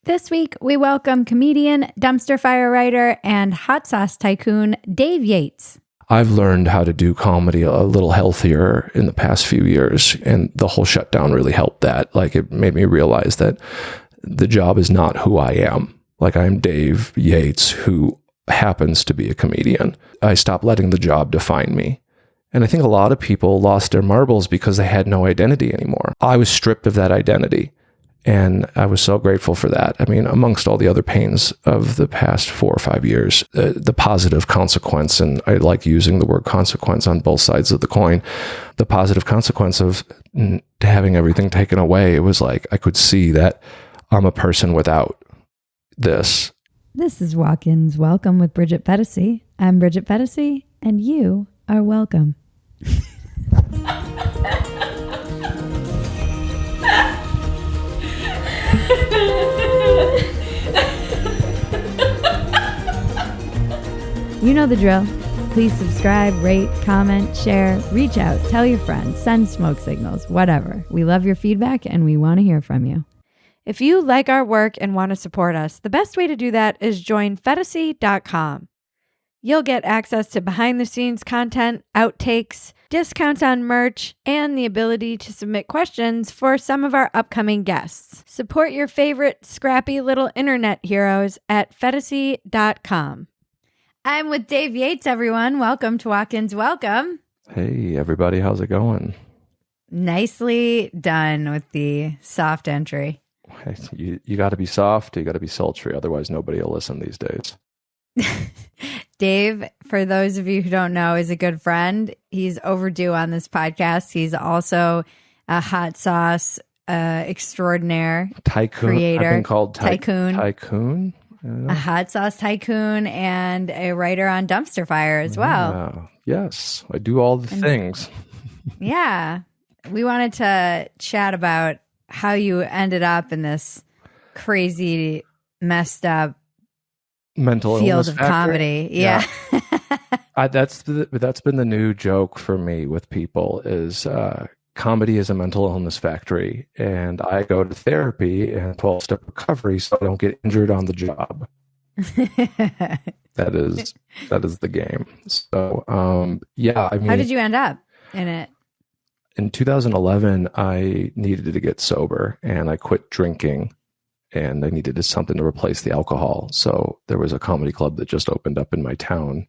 This week, we welcome comedian, dumpster fire writer, and hot sauce tycoon Dave Yates. I've learned how to do comedy a little healthier in the past few years, and the whole shutdown really helped that. Like, it made me realize that the job is not who I am. Like, I'm Dave Yates, who happens to be a comedian. I stopped letting the job define me. And I think a lot of people lost their marbles because they had no identity anymore. I was stripped of that identity. And I was so grateful for that. I mean, amongst all the other pains of the past 4 or 5 years, the positive consequence, and I like using the word consequence on both sides of the coin, the positive consequence of having everything taken away, it was like I could see that I'm a person without this. This is Walk-Ins Welcome with Bridget Phetasy. I'm Bridget Phetasy, and you are welcome. You know the drill. Please subscribe, rate, comment, share, reach out, tell your friends, send smoke signals, whatever. We love your feedback and we want to hear from you. If you like our work and want to support us, the best way to do that is join PHETASY.com. You'll get access to behind-the-scenes content, outtakes, discounts on merch, and the ability to submit questions for some of our upcoming guests. Support your favorite scrappy little internet heroes at PHETASY.com. I'm with Dave Yates, everyone. Welcome to Walk-Ins Welcome. Hey, everybody. How's it going? Nicely done with the soft entry. You got to be soft. You got to be sultry. Otherwise, nobody will listen these days. Dave, for those of you who don't know, is a good friend. He's overdue on this podcast. He's also a hot sauce extraordinaire. Tycoon. Creator. I've been called Tycoon. Tycoon. A hot sauce tycoon and a writer on Dumpster Fire as well. Yes, I do all the things. Yeah. We wanted to chat about how you ended up in this crazy, messed up mental field of factory. Comedy. Yeah. That's been the new joke for me with people is comedy is a mental illness factory, and I go to therapy and 12-step recovery so I don't get injured on the job. That is the game. So I mean, how did you end up in it? In 2011, I needed to get sober, and I quit drinking, and I needed something to replace the alcohol. So there was a comedy club that just opened up in my town,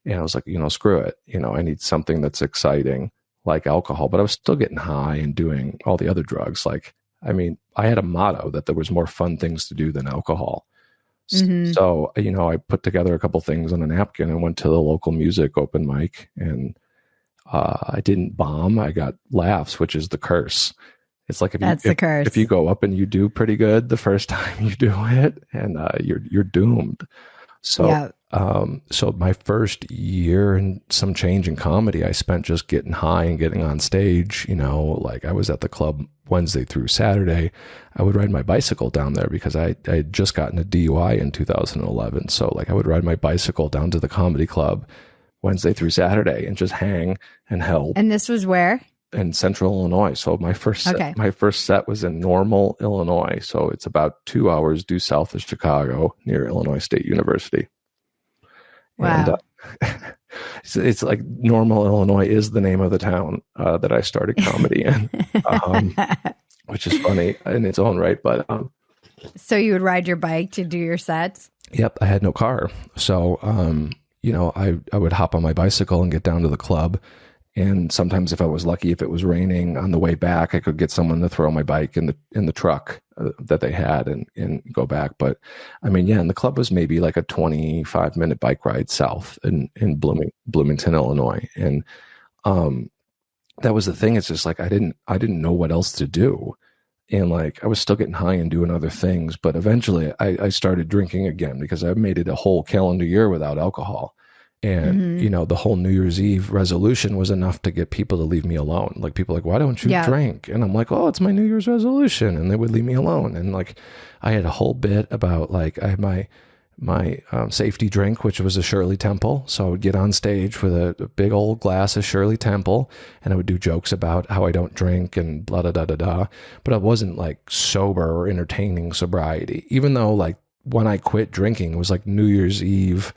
and I was like, screw it. I need something that's exciting, like alcohol, but I was still getting high and doing all the other drugs. Like, I mean, I had a motto that there was more fun things to do than alcohol. Mm-hmm. So, I put together a couple things on a napkin and went to the local music open mic, and I didn't bomb. I got laughs, which is the curse. It's like the curse. If you go up and you do pretty good the first time you do it, and you're doomed. So, yeah. So my first year and some change in comedy, I spent just getting high and getting on stage. Like I was at the club Wednesday through Saturday. I would ride my bicycle down there because I had just gotten a DUI in 2011. So like I would ride my bicycle down to the comedy club Wednesday through Saturday and just hang and help. And this was where? In Central Illinois. So my first set was in Normal, Illinois. So it's about 2 hours due south of Chicago near Illinois State University. Wow. And it's like Normal, Illinois is the name of the town that I started comedy in, which is funny in its own right. But so you would ride your bike to do your sets? Yep. I had no car. So, I would hop on my bicycle and get down to the club. And sometimes if I was lucky, if it was raining on the way back, I could get someone to throw my bike in the truck that they had and go back. But I mean, yeah, and the club was maybe like a 25-minute bike ride south in Bloomington, Illinois. And that was the thing. It's just like I didn't know what else to do. And like I was still getting high and doing other things. But eventually I started drinking again because I made it a whole calendar year without alcohol. And, the whole New Year's Eve resolution was enough to get people to leave me alone. Like people like, why don't you drink? And I'm like, oh, it's my New Year's resolution. And they would leave me alone. And like, I had a whole bit about like, I had safety drink, which was a Shirley Temple. So I would get on stage with a big old glass of Shirley Temple, and I would do jokes about how I don't drink and blah, da, da, da, da. But I wasn't like sober or entertaining sobriety, even though like when I quit drinking, it was like New Year's Eve,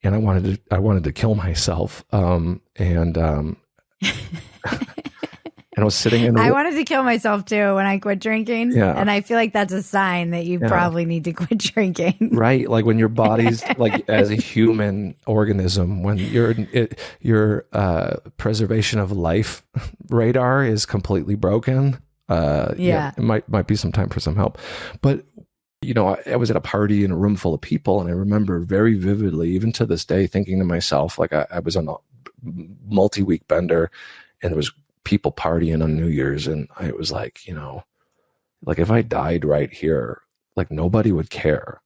and I wanted to kill myself. And I was sitting in I wanted to kill myself too when I quit drinking. Yeah. And I feel like that's a sign that you probably need to quit drinking. Right. Like when your body's like as a human organism, when your preservation of life radar is completely broken. It might be some time for some help. But I was at a party in a room full of people, and I remember very vividly, even to this day, thinking to myself, like I was on a multi-week bender, and there was people partying on New Year's, and I was like, like if I died right here, like nobody would care.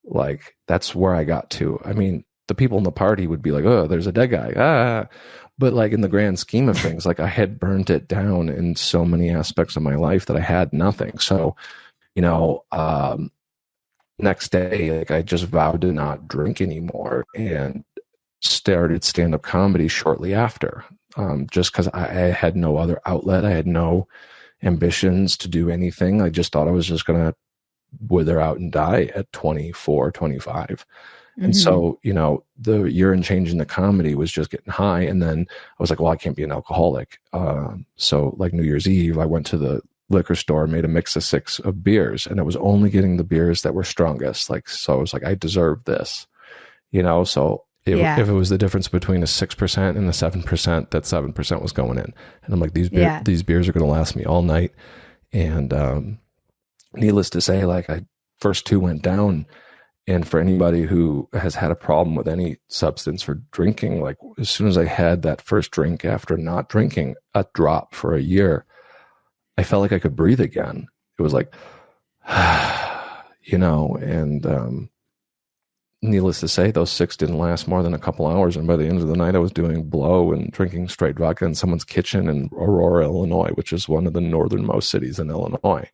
Like that's where I got to. I mean, the people in the party would be like, oh, there's a dead guy. But like in the grand scheme of things, like I had burnt it down in so many aspects of my life that I had nothing. So, next day, like I just vowed to not drink anymore and started stand-up comedy shortly after. Just because I had no other outlet. I had no ambitions to do anything. I just thought I was just going to wither out and die at 24, 25. Mm-hmm. And so, the year and change in the comedy was just getting high. And then I was like, well, I can't be an alcoholic. So like New Year's Eve, I went to the liquor store, made a mix of 6 of beers, and I was only getting the beers that were strongest. Like, so I was like, I deserve this, so if it was the difference between a 6% and a 7%, that 7% was going in. And I'm like, these beers are going to last me all night. And needless to say, like first 2 went down. And for anybody who has had a problem with any substance or drinking, like as soon as I had that first drink after not drinking, a drop for a year, I felt like I could breathe again. It was like, and needless to say, those 6 didn't last more than a couple hours. And by the end of the night, I was doing blow and drinking straight vodka in someone's kitchen in Aurora, Illinois, which is one of the northernmost cities in Illinois.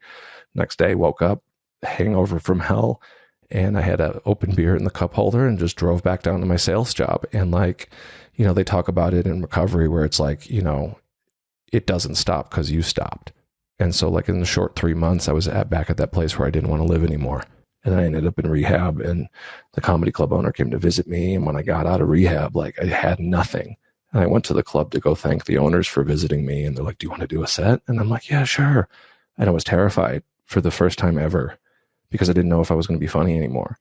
Next day, woke up, hangover from hell, and I had an open beer in the cup holder and just drove back down to my sales job. And like, they talk about it in recovery where it's like, it doesn't stop because you stopped. And so like in the short 3 months, I was back at that place where I didn't want to live anymore. And I ended up in rehab, and the comedy club owner came to visit me. And when I got out of rehab, like I had nothing. And I went to the club to go thank the owners for visiting me. And they're like, do you want to do a set? And I'm like, yeah, sure. And I was terrified for the first time ever because I didn't know if I was going to be funny anymore.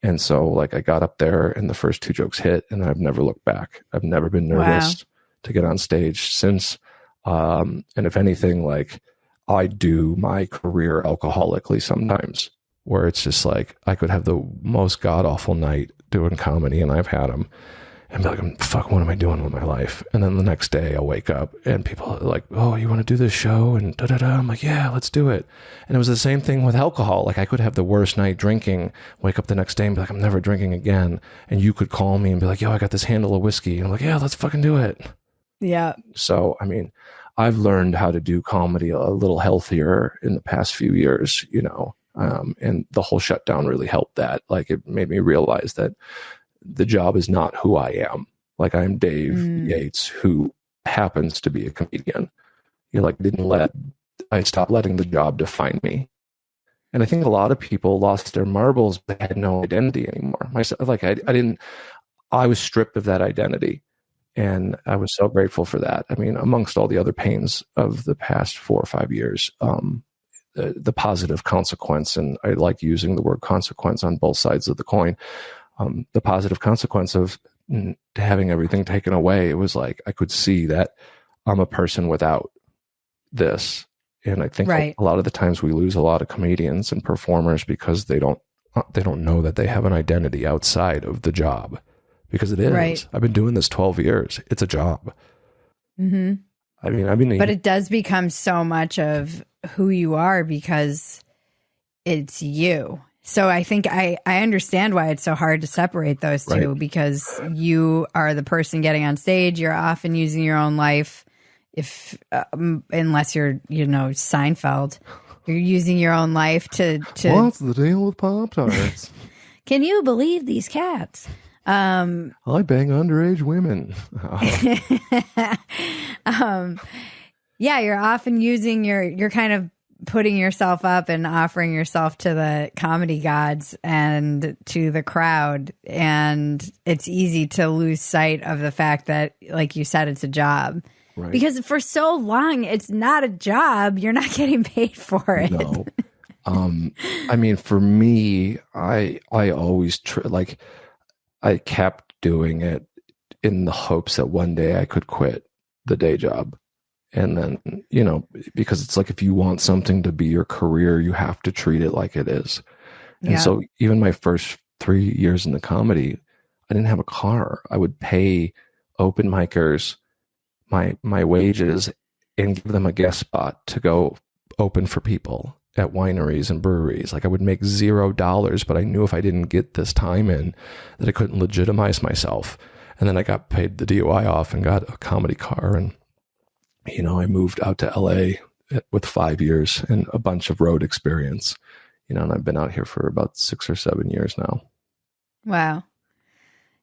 And so like I got up there and the first 2 jokes hit, and I've never looked back. I've never been nervous to get on stage since. And if anything, like I do my career alcoholically sometimes, where it's just like I could have the most god-awful night doing comedy, and I've had them, and be like, fuck, what am I doing with my life? And then the next day I'll wake up and people are like, oh, you want to do this show? And da-da-da. I'm like, yeah, let's do it. And it was the same thing with alcohol. Like I could have the worst night drinking, wake up the next day and be like, I'm never drinking again. And you could call me and be like, yo, I got this handle of whiskey. And I'm like, yeah, let's fucking do it. Yeah. So, I mean, I've learned how to do comedy a little healthier in the past few years, and the whole shutdown really helped that. Like it made me realize that the job is not who I am. Like I'm Dave Yates, who happens to be a comedian. I stopped letting the job define me. And I think a lot of people lost their marbles, but had no identity anymore. I was stripped of that identity. And I was so grateful for that. I mean, amongst all the other pains of the past 4 or 5 years, the positive consequence, and I like using the word consequence on both sides of the coin, the positive consequence of having everything taken away, it was like I could see that I'm a person without this. And I think a lot of the times we lose a lot of comedians and performers because they don't know that they have an identity outside of the job, because it is. Right. I've been doing this 12 years. It's a job. Mm-hmm. I mean, but it does become so much of who you are because it's you. So I think I understand why it's so hard to separate those two, because you are the person getting on stage. You're often using your own life, unless you're, Seinfeld, you're using your own life to what's the deal with Pop-Tarts? Can you believe these cats? I bang underage women. Yeah, you're often using you're kind of putting yourself up and offering yourself to the comedy gods and to the crowd. And it's easy to lose sight of the fact that, like you said, it's a job. Right. Because for so long, it's not a job. You're not getting paid for it. No. I mean, for me, I always I kept doing it in the hopes that one day I could quit the day job. And then, you know, because it's like, if you want something to be your career, you have to treat it like it is. And so even my first 3 years in the comedy, I didn't have a car. I would pay open micers my wages and give them a guest spot to go open for people at wineries and breweries. Like, I would make $0, but I knew if I didn't get this time in, that I couldn't legitimize myself. And then I got paid the DUI off and got a comedy car. And, you know, I moved out to LA with 5 years and a bunch of road experience, you know, and I've been out here for about 6 or 7 years now. Wow.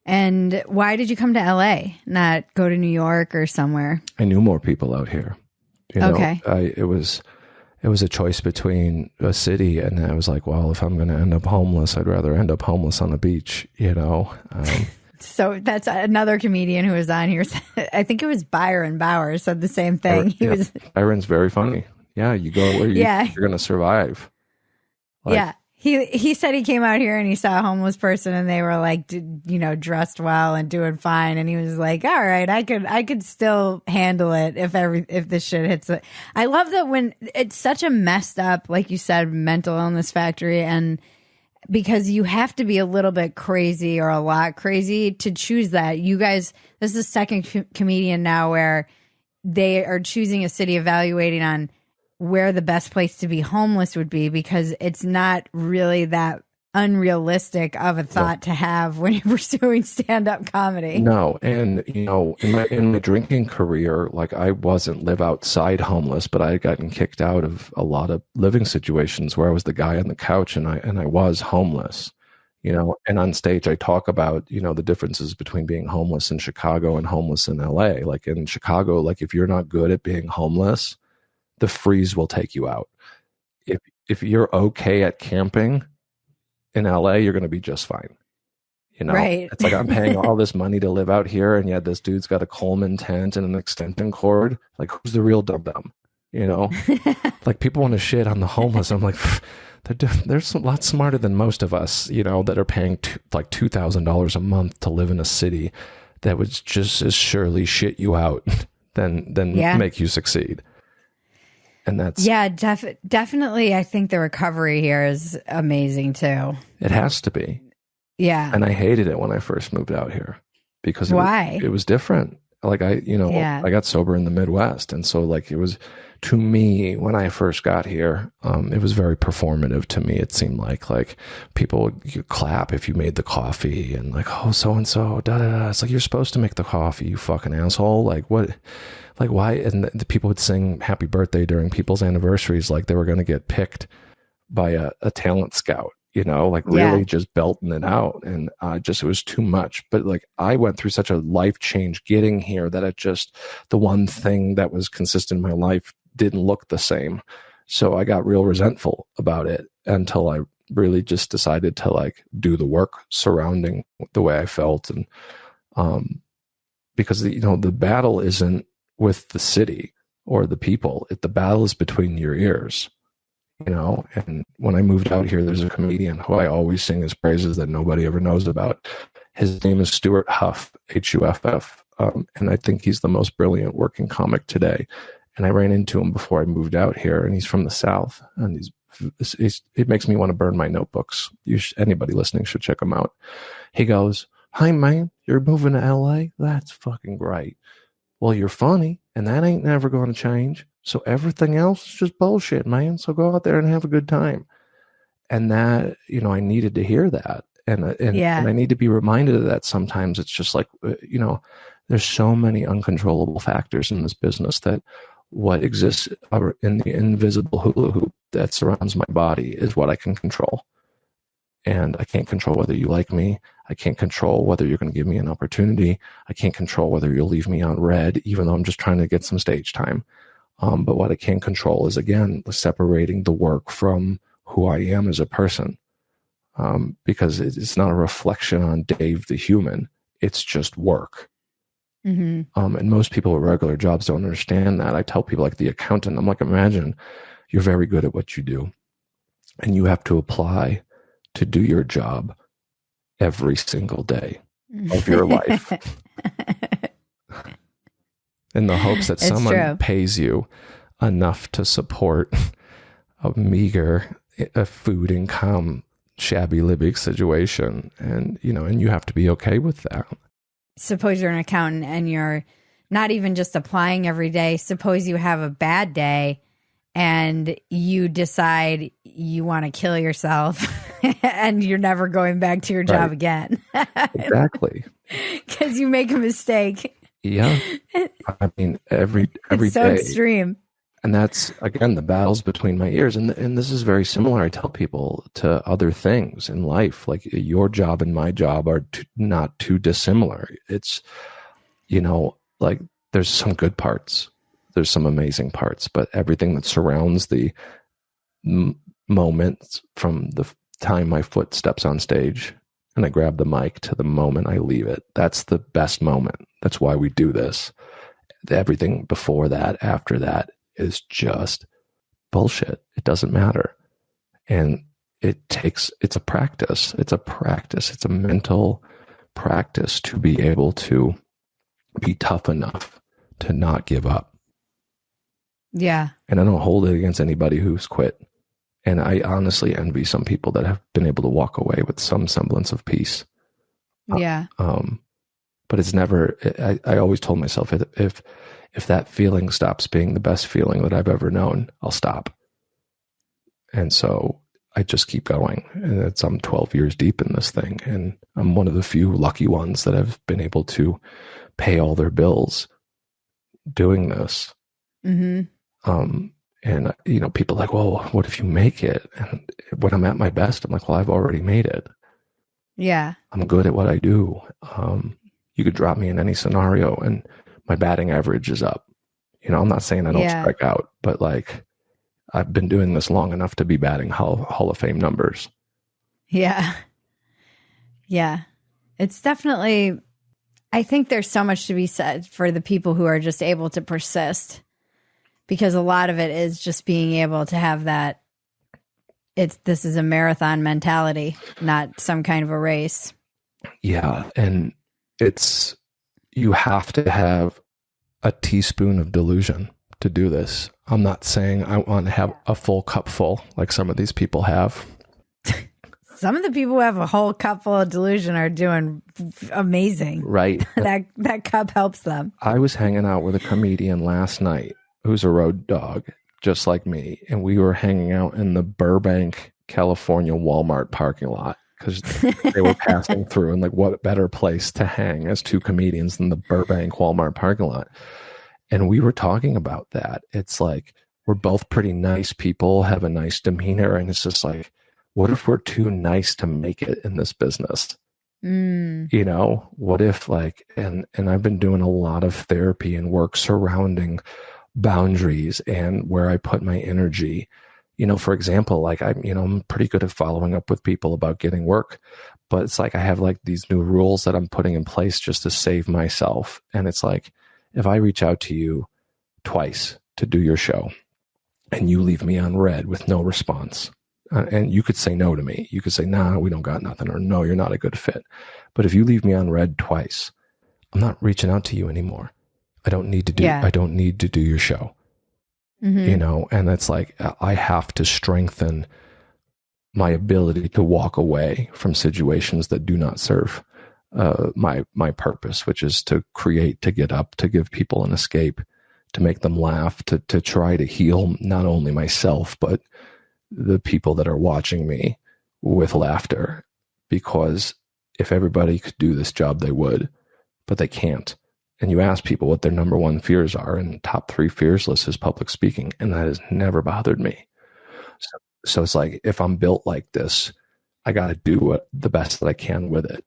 And why did you come to LA, not go to New York or somewhere? I knew more people out here. You know, okay. It was a choice between a city, and I was like, well, if I'm going to end up homeless, I'd rather end up homeless on a beach, you know? So that's another comedian who was on here. I think it was Byron Bauer said the same thing. Byron's very funny. Yeah, you go where you're going to survive. Yeah. He said he came out here and he saw a homeless person and they were like, you know, dressed well and doing fine. And he was like, all right, I could still handle it if this shit hits it. I love that when it's such a messed up, like you said, mental illness factory, and because you have to be a little bit crazy or a lot crazy to choose that. You guys, this is the second comedian now where they are choosing a city, evaluating on where the best place to be homeless would be, because it's not really that unrealistic of a thought to have when you're pursuing stand-up comedy. No. And, you know, in my drinking career, like, I wasn't live outside homeless, but I had gotten kicked out of a lot of living situations where I was the guy on the couch and I was homeless, you know. And on stage, I talk about, you know, the differences between being homeless in Chicago and homeless in LA. Like, in Chicago, like, if you're not good at being homeless, the freeze will take you out. If you're okay at camping in LA, you're going to be just fine. You know, right. It's like, I'm paying all this money to live out here, and yet this dude's got a Coleman tent and an extension cord. Like, who's the real dum-dum? You know, like, people want to shit on the homeless. I'm like, they're a lot smarter than most of us, you know, that are paying like $2,000 a month to live in a city that would just as surely shit you out than make you succeed. And that's definitely. I think the recovery here is amazing too. It has to be. Yeah. And I hated it when I first moved out here because it was different. Like, I got sober in the Midwest. And so, like, it was, to me, when I first got here, it was very performative to me. It seemed like people would clap if you made the coffee, and like, oh, so-and-so, da-da-da. It's like, you're supposed to make the coffee, you fucking asshole. Like, what? Like, why? And the people would sing happy birthday during people's anniversaries like they were going to get picked by a talent scout, you know, like, really just belting it out. And it was too much. But, like, I went through such a life change getting here that the one thing that was consistent in my life didn't look the same. So I got real resentful about it until I really just decided to, like, do the work surrounding the way I felt. And because, you know, the battle isn't with the city or the people. The battle is between your ears, you know. And when I moved out here, there's a comedian who I always sing his praises that nobody ever knows about. His name is Stuart Huff, Huff. And I think he's the most brilliant working comic today. And I ran into him before I moved out here, and he's from the South, and it makes me want to burn my notebooks. Anybody listening should check him out. He goes, "Hi, man, you're moving to LA? That's fucking great. Well, you're funny, and that ain't never going to change. So everything else is just bullshit, man. So go out there and have a good time." And that, you know, I needed to hear that. And I need to be reminded of that sometimes. It's just like, you know, there's so many uncontrollable factors in this business that what exists in the invisible hula hoop that surrounds my body is what I can control. And I can't control whether you like me. I can't control whether you're going to give me an opportunity. I can't control whether you'll leave me on red, even though I'm just trying to get some stage time. But what I can control is, again, separating the work from who I am as a person. Because it's not a reflection on Dave the human. It's just work. And most people with regular jobs don't understand that. I tell people, like the accountant, I'm like, imagine you're very good at what you do and you have to apply to do your job every single day of your life in the hopes that someone pays you enough to support a meager food income, shabby living situation. And, and you have to be okay with that. Suppose you're an accountant and you're not even just applying every day. Suppose you have a bad day and you decide you want to kill yourself and you're never going back to your job again. Exactly. Because you make a mistake. Yeah. I mean, every it's so day. Extreme. And that's, again, the battles between my ears. And this is very similar, I tell people, to other things in life. Like your job and my job are not too dissimilar. It's, like there's some good parts. There's some amazing parts. But everything that surrounds the moment from the time my foot steps on stage and I grab the mic to the moment I leave it, that's the best moment. That's why we do this. Everything before that, after that, is just bullshit. It doesn't matter. And it's a practice. It's a mental practice to be able to be tough enough to not give up. Yeah. And I don't hold it against anybody who's quit. And I honestly envy some people that have been able to walk away with some semblance of peace. Yeah. But it's never, I always told myself, if that feeling stops being the best feeling that I've ever known, I'll stop. And so I just keep going. And I'm 12 years deep in this thing. And I'm one of the few lucky ones that have been able to pay all their bills doing this. And, people are like, well, what if you make it? And when I'm at my best, I'm like, well, I've already made it. Yeah. I'm good at what I do. You could drop me in any scenario and my batting average is up. I'm not saying I don't strike out, but like I've been doing this long enough to be batting Hall of Fame numbers. Yeah. Yeah. It's definitely, I think there's so much to be said for the people who are just able to persist, because a lot of it is just being able to have that. This is a marathon mentality, not some kind of a race. Yeah. And you have to have a teaspoon of delusion to do this. I'm not saying I want to have a full cup full like some of these people have. Some of the people who have a whole cup full of delusion are doing amazing. Right. that cup helps them. I was hanging out with a comedian last night who's a road dog, just like me. And we were hanging out in the Burbank, California Walmart parking lot because they were passing through, and like, what better place to hang as two comedians than the Burbank Walmart parking lot? And we were talking about that. It's like, we're both pretty nice people, have a nice demeanor. And it's just like, what if we're too nice to make it in this business? What if and I've been doing a lot of therapy and work surrounding boundaries and where I put my energy. For example, I'm pretty good at following up with people about getting work, but it's like I have like these new rules that I'm putting in place just to save myself. And it's like, if I reach out to you twice to do your show and you leave me on red with no response, and you could say no to me, you could say, nah, we don't got nothing, or no, you're not a good fit. But if you leave me on red twice, I'm not reaching out to you anymore. I don't need to do your show. And it's like, I have to strengthen my ability to walk away from situations that do not serve my purpose, which is to create, to get up, to give people an escape, to make them laugh, to try to heal not only myself, but the people that are watching me with laughter. Because if everybody could do this job, they would, but they can't. And you ask people what their number one fears are, and top 3 fears list is public speaking. And that has never bothered me. So it's like, if I'm built like this, I got to do the best that I can with it.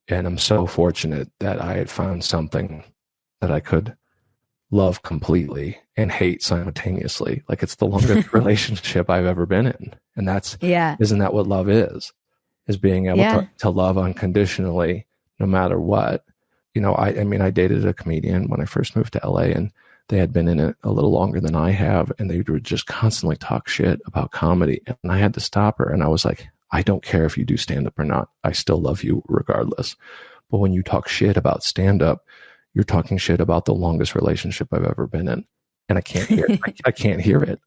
And I'm so fortunate that I had found something that I could love completely and hate simultaneously. Like, it's the longest relationship I've ever been in. And isn't that what love is being able to love unconditionally, no matter what. I mean, I dated a comedian when I first moved to LA, and they had been in it a little longer than I have, and they would just constantly talk shit about comedy. And I had to stop her. And I was like, I don't care if you do stand-up or not. I still love you regardless. But when you talk shit about stand-up, you're talking shit about the longest relationship I've ever been in. And I can't hear it. I can't hear it.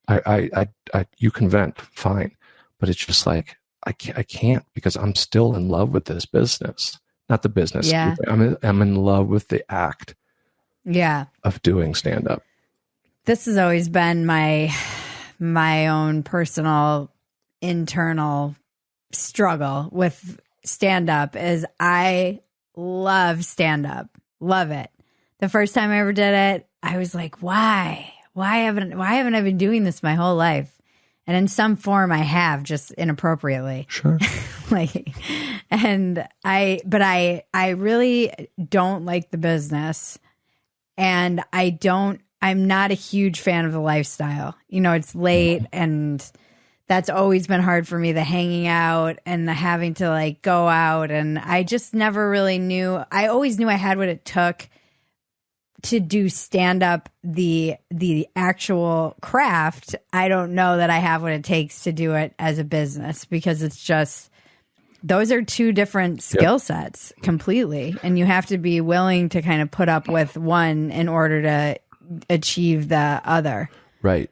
You can vent, fine. But it's just like, I can't, because I'm still in love with this business. Not the business. Yeah. I'm in love with the act of doing stand-up. This has always been my own personal internal struggle with stand-up. Is I love stand-up. Love it. The first time I ever did it, I was like, why haven't I been doing this my whole life? And in some form I have, just inappropriately. Sure. I really don't like the business, and I'm not a huge fan of the lifestyle. It's late, and that's always been hard for me, the hanging out and the having to like go out. And I just never really knew. I always knew I had what it took to do stand up, the actual craft. I don't know that I have what it takes to do it as a business, because it's just, those are two different skill sets completely. And you have to be willing to kind of put up with one in order to achieve the other. Right.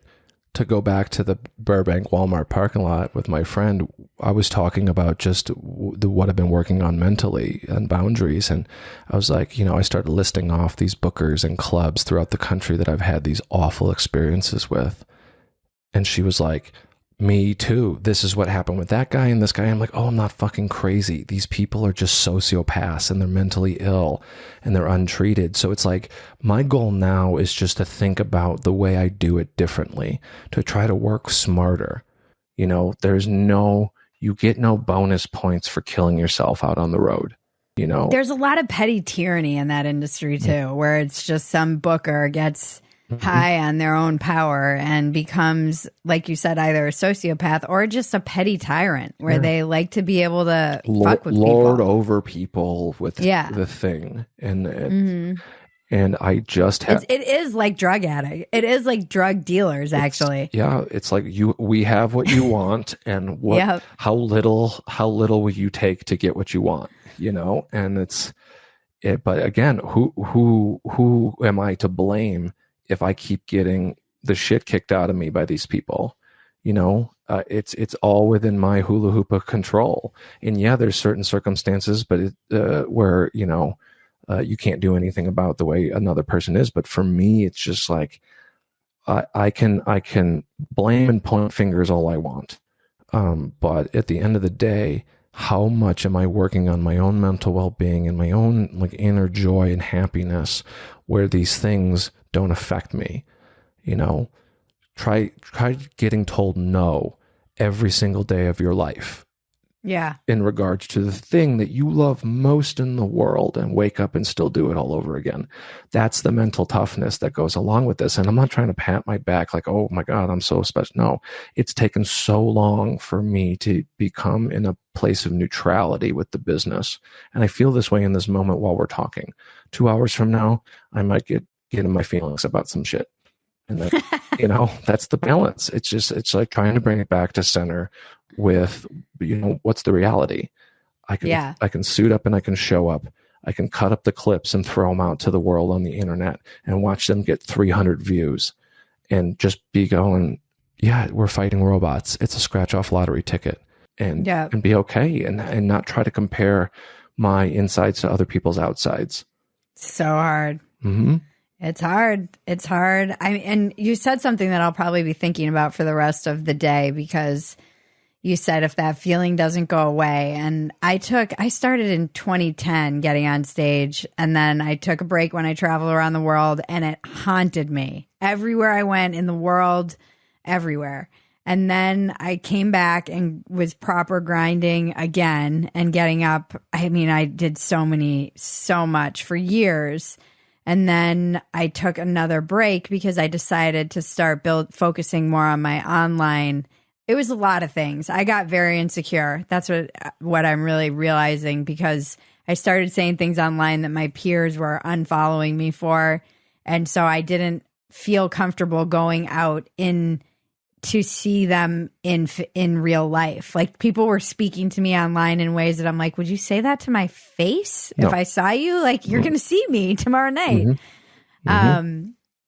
To go back to the Burbank Walmart parking lot with my friend, I was talking about just what I've been working on mentally and boundaries. And I was like, I started listing off these bookers and clubs throughout the country that I've had these awful experiences with. And she was like, me too. This is what happened with that guy and this guy. I'm like, oh, I'm not fucking crazy. These people are just sociopaths, and they're mentally ill, and they're untreated. So it's like, my goal now is just to think about the way I do it differently, to try to work smarter. You get no bonus points for killing yourself out on the road. There's a lot of petty tyranny in that industry too, where it's just some booker gets high on their own power and becomes, like you said, either a sociopath or just a petty tyrant, where they like to be able to fuck with lord people. over people with the thing. And I just have, it is like drug addict. It is like drug dealers, actually. It's like we have what you want, and how little will you take to get what you want, and but again, who am I to blame if I keep getting the shit kicked out of me by these people? It's all within my hula hoop of control. And there's certain circumstances, but where, you can't do anything about the way another person is. But for me, it's just like, I can blame and point fingers all I want. But at the end of the day, how much am I working on my own mental well-being and my own like inner joy and happiness, where these things don't affect me? Try getting told no every single day of your life. In regards to the thing that you love most in the world, and wake up and still do it all over again. That's the mental toughness that goes along with this. And I'm not trying to pat my back like, oh my God, I'm so special. No, it's taken so long for me to become in a place of neutrality with the business. And I feel this way in this moment while we're talking. 2 hours from now, I might get in my feelings about some shit. And then, that's the balance. It's like trying to bring it back to center with, what's the reality? I can suit up and I can show up. I can cut up the clips and throw them out to the world on the internet and watch them get 300 views and just be going, we're fighting robots. It's a scratch off lottery ticket, and be okay and not try to compare my insides to other people's outsides. So hard. Mm-hmm. It's hard. It's hard. And you said something that I'll probably be thinking about for the rest of the day, because you said if that feeling doesn't go away. And I started in 2010 getting on stage, and then I took a break when I traveled around the world, and it haunted me everywhere I went in the world, everywhere. And then I came back and was proper grinding again and getting up. I mean, I did so much for years. And then I took another break because I decided to start focusing more on my online. It was a lot of things. I got very insecure. That's what I'm really realizing, because I started saying things online that my peers were unfollowing me for. And so I didn't feel comfortable going out to see them in real life. Like, people were speaking to me online in ways that I'm like, would you say that to my face? No. If I saw you, like, you're going to see me tomorrow night.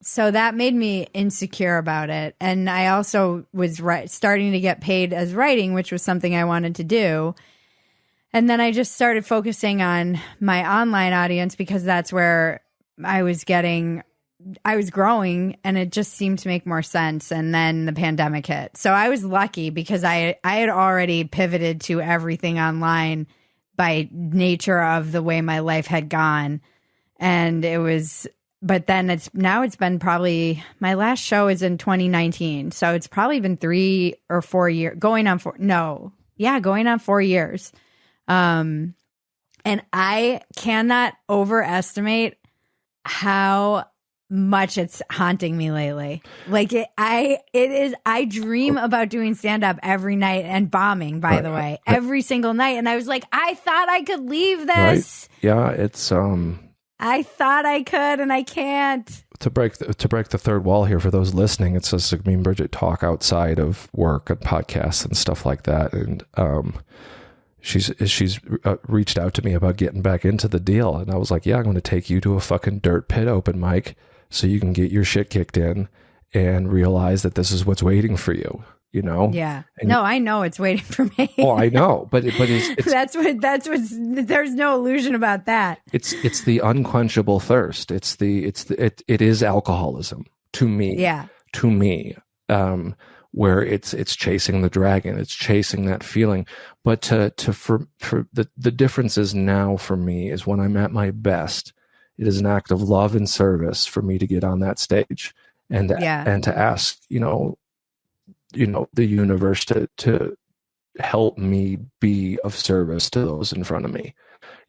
So that made me insecure about it. And I also was starting to get paid as writing, which was something I wanted to do. And then I just started focusing on my online audience, because that's where I was growing, and it just seemed to make more sense. And then the pandemic hit. So I was lucky, because I had already pivoted to everything online by nature of the way my life had gone. And but then it's been probably, my last show is in 2019. So it's probably been 3 or 4 years, going on 4 years. And I cannot overestimate how much it's haunting me lately. Like, I dream about doing stand-up every night, and bombing, by the way, every single night. And I was like, I thought I could leave this. Right. Yeah, it's I thought I could, and I can't. To break the third wall here for those listening, it's just, me and Bridget talk outside of work and podcasts and stuff like that, and she's reached out to me about getting back into the deal, and I was like, yeah, I'm going to take you to a fucking dirt pit open mic so you can get your shit kicked in and realize that this is what's waiting for you. You know? Yeah. And I know it's waiting for me. Oh, I know, but it's that's what's there's no illusion about that. It's the unquenchable thirst. It is alcoholism to me. Yeah. To me, where it's chasing the dragon, it's chasing that feeling. But for the difference is now for me is when I'm at my best, it is an act of love and service for me to get on that stage and to ask, the universe to help me be of service to those in front of me.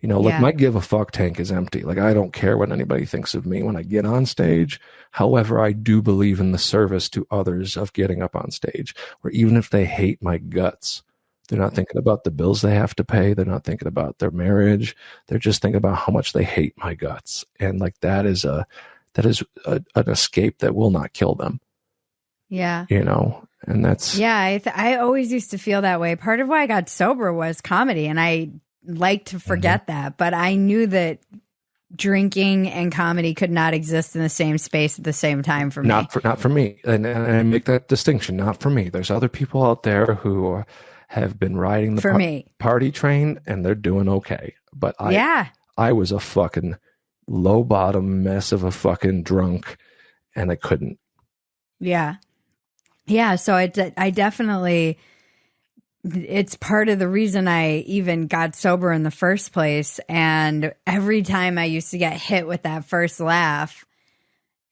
Like, my give a fuck tank is empty. Like, I don't care what anybody thinks of me when I get on stage. However, I do believe in the service to others of getting up on stage, where even if they hate my guts, they're not thinking about the bills they have to pay. They're not thinking about their marriage. They're just thinking about how much they hate my guts. And like, that is an escape that will not kill them. Yeah. And that's... Yeah, I always used to feel that way. Part of why I got sober was comedy, and I like to forget that. But I knew that drinking and comedy could not exist in the same space at the same time for me. Not for me. And I make that distinction, not for me. There's other people out there who have been riding the party train, and they're doing okay. But I was a fucking low bottom mess of a fucking drunk, and I couldn't. Yeah. Yeah, so I definitely, it's part of the reason I even got sober in the first place. And every time I used to get hit with that first laugh,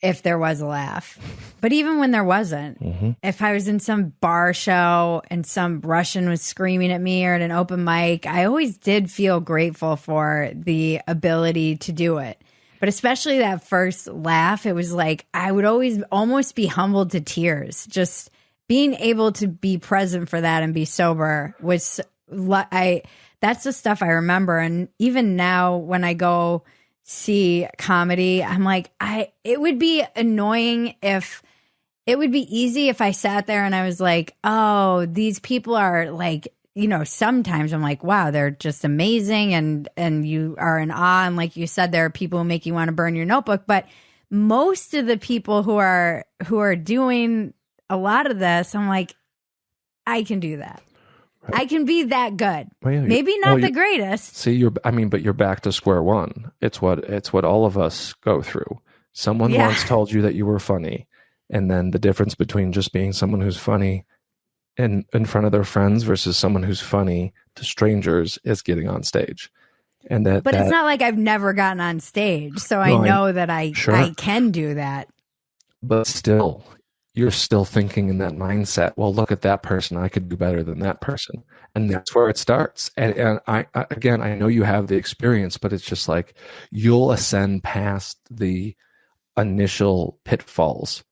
if there was a laugh, but even when there wasn't, if I was in some bar show and some Russian was screaming at me, or at an open mic, I always did feel grateful for the ability to do it. But especially that first laugh, it was like I would always almost be humbled to tears. Just being able to be present for that and be sober was that's the stuff I remember. And even now when I go see comedy, I'm like, it would be annoying if it would be easy if I sat there and I was like, oh, these people are like, sometimes I'm like, wow, they're just amazing. And you are in awe. And like you said, there are people who make you want to burn your notebook. But most of the people who are doing a lot of this, I'm like, I can do that. Right. I can be that good. Well, yeah, maybe not the greatest. See, but you're back to square one. It's what all of us go through. Someone once told you that you were funny. And then the difference between just being someone who's funny in front of their friends versus someone who's funny to strangers is getting on stage. But it's not like I've never gotten on stage, so I know that I can do that. But still, you're still thinking in that mindset, well, look at that person. I could do better than that person. And that's where it starts. And again, I know you have the experience, but it's just like you'll ascend past the initial pitfalls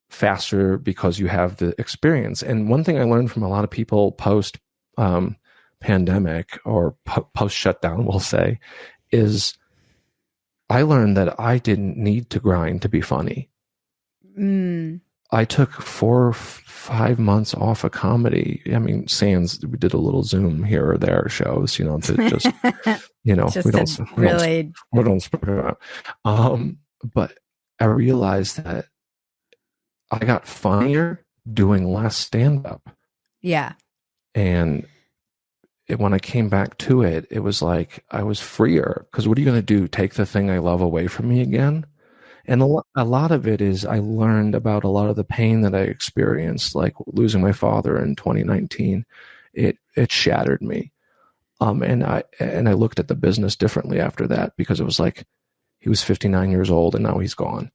faster because you have the experience. And one thing I learned from a lot of people post pandemic or post shutdown, we'll say, is I learned that I didn't need to grind to be funny. I took 4 or 5 months off of comedy. I mean, sans, we did a little Zoom here or there shows, to just, Just we don't speak about. But I realized that I got funnier doing less stand up. Yeah. And when I came back to it, it was like I was freer, because what are you going to do? Take the thing I love away from me again? And a lot of it is I learned about a lot of the pain that I experienced, like losing my father in 2019. It shattered me. And I looked at the business differently after that, because it was like he was 59 years old and now he's gone.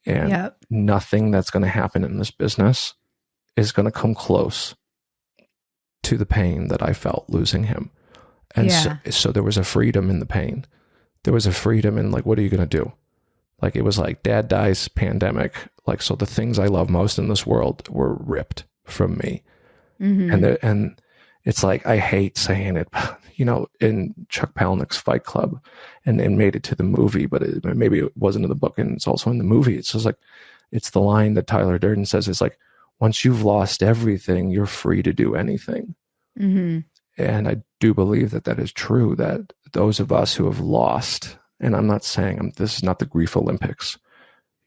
And nothing that's going to happen in this business is going to come close to the pain that I felt losing him. And so there was a freedom in the pain. There was a freedom in, like, what are you going to do? Like, it was like dad dies, pandemic. Like, so the things I love most in this world were ripped from me. And it's like, I hate saying it, in Chuck Palahniuk's Fight Club, and made it to the movie, but maybe it wasn't in the book and it's also in the movie. It's just like, it's the line that Tyler Durden says. It's like, once you've lost everything, you're free to do anything. And I do believe that is true, that those of us who have lost, and I'm not saying this is not the grief Olympics,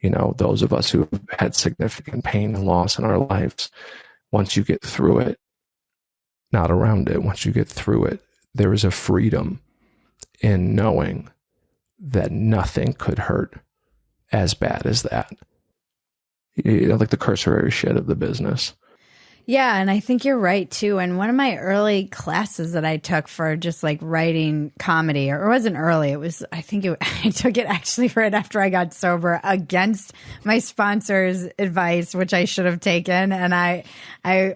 those of us who have had significant pain and loss in our lives, once you get through it, not around it, once you get through it, there is a freedom in knowing that nothing could hurt as bad as that. Like the cursory shit of the business. Yeah, and I think you're right too. And one of my early classes that I took for just like writing comedy, or it wasn't early, I took it actually right after I got sober, against my sponsor's advice, which I should have taken. And I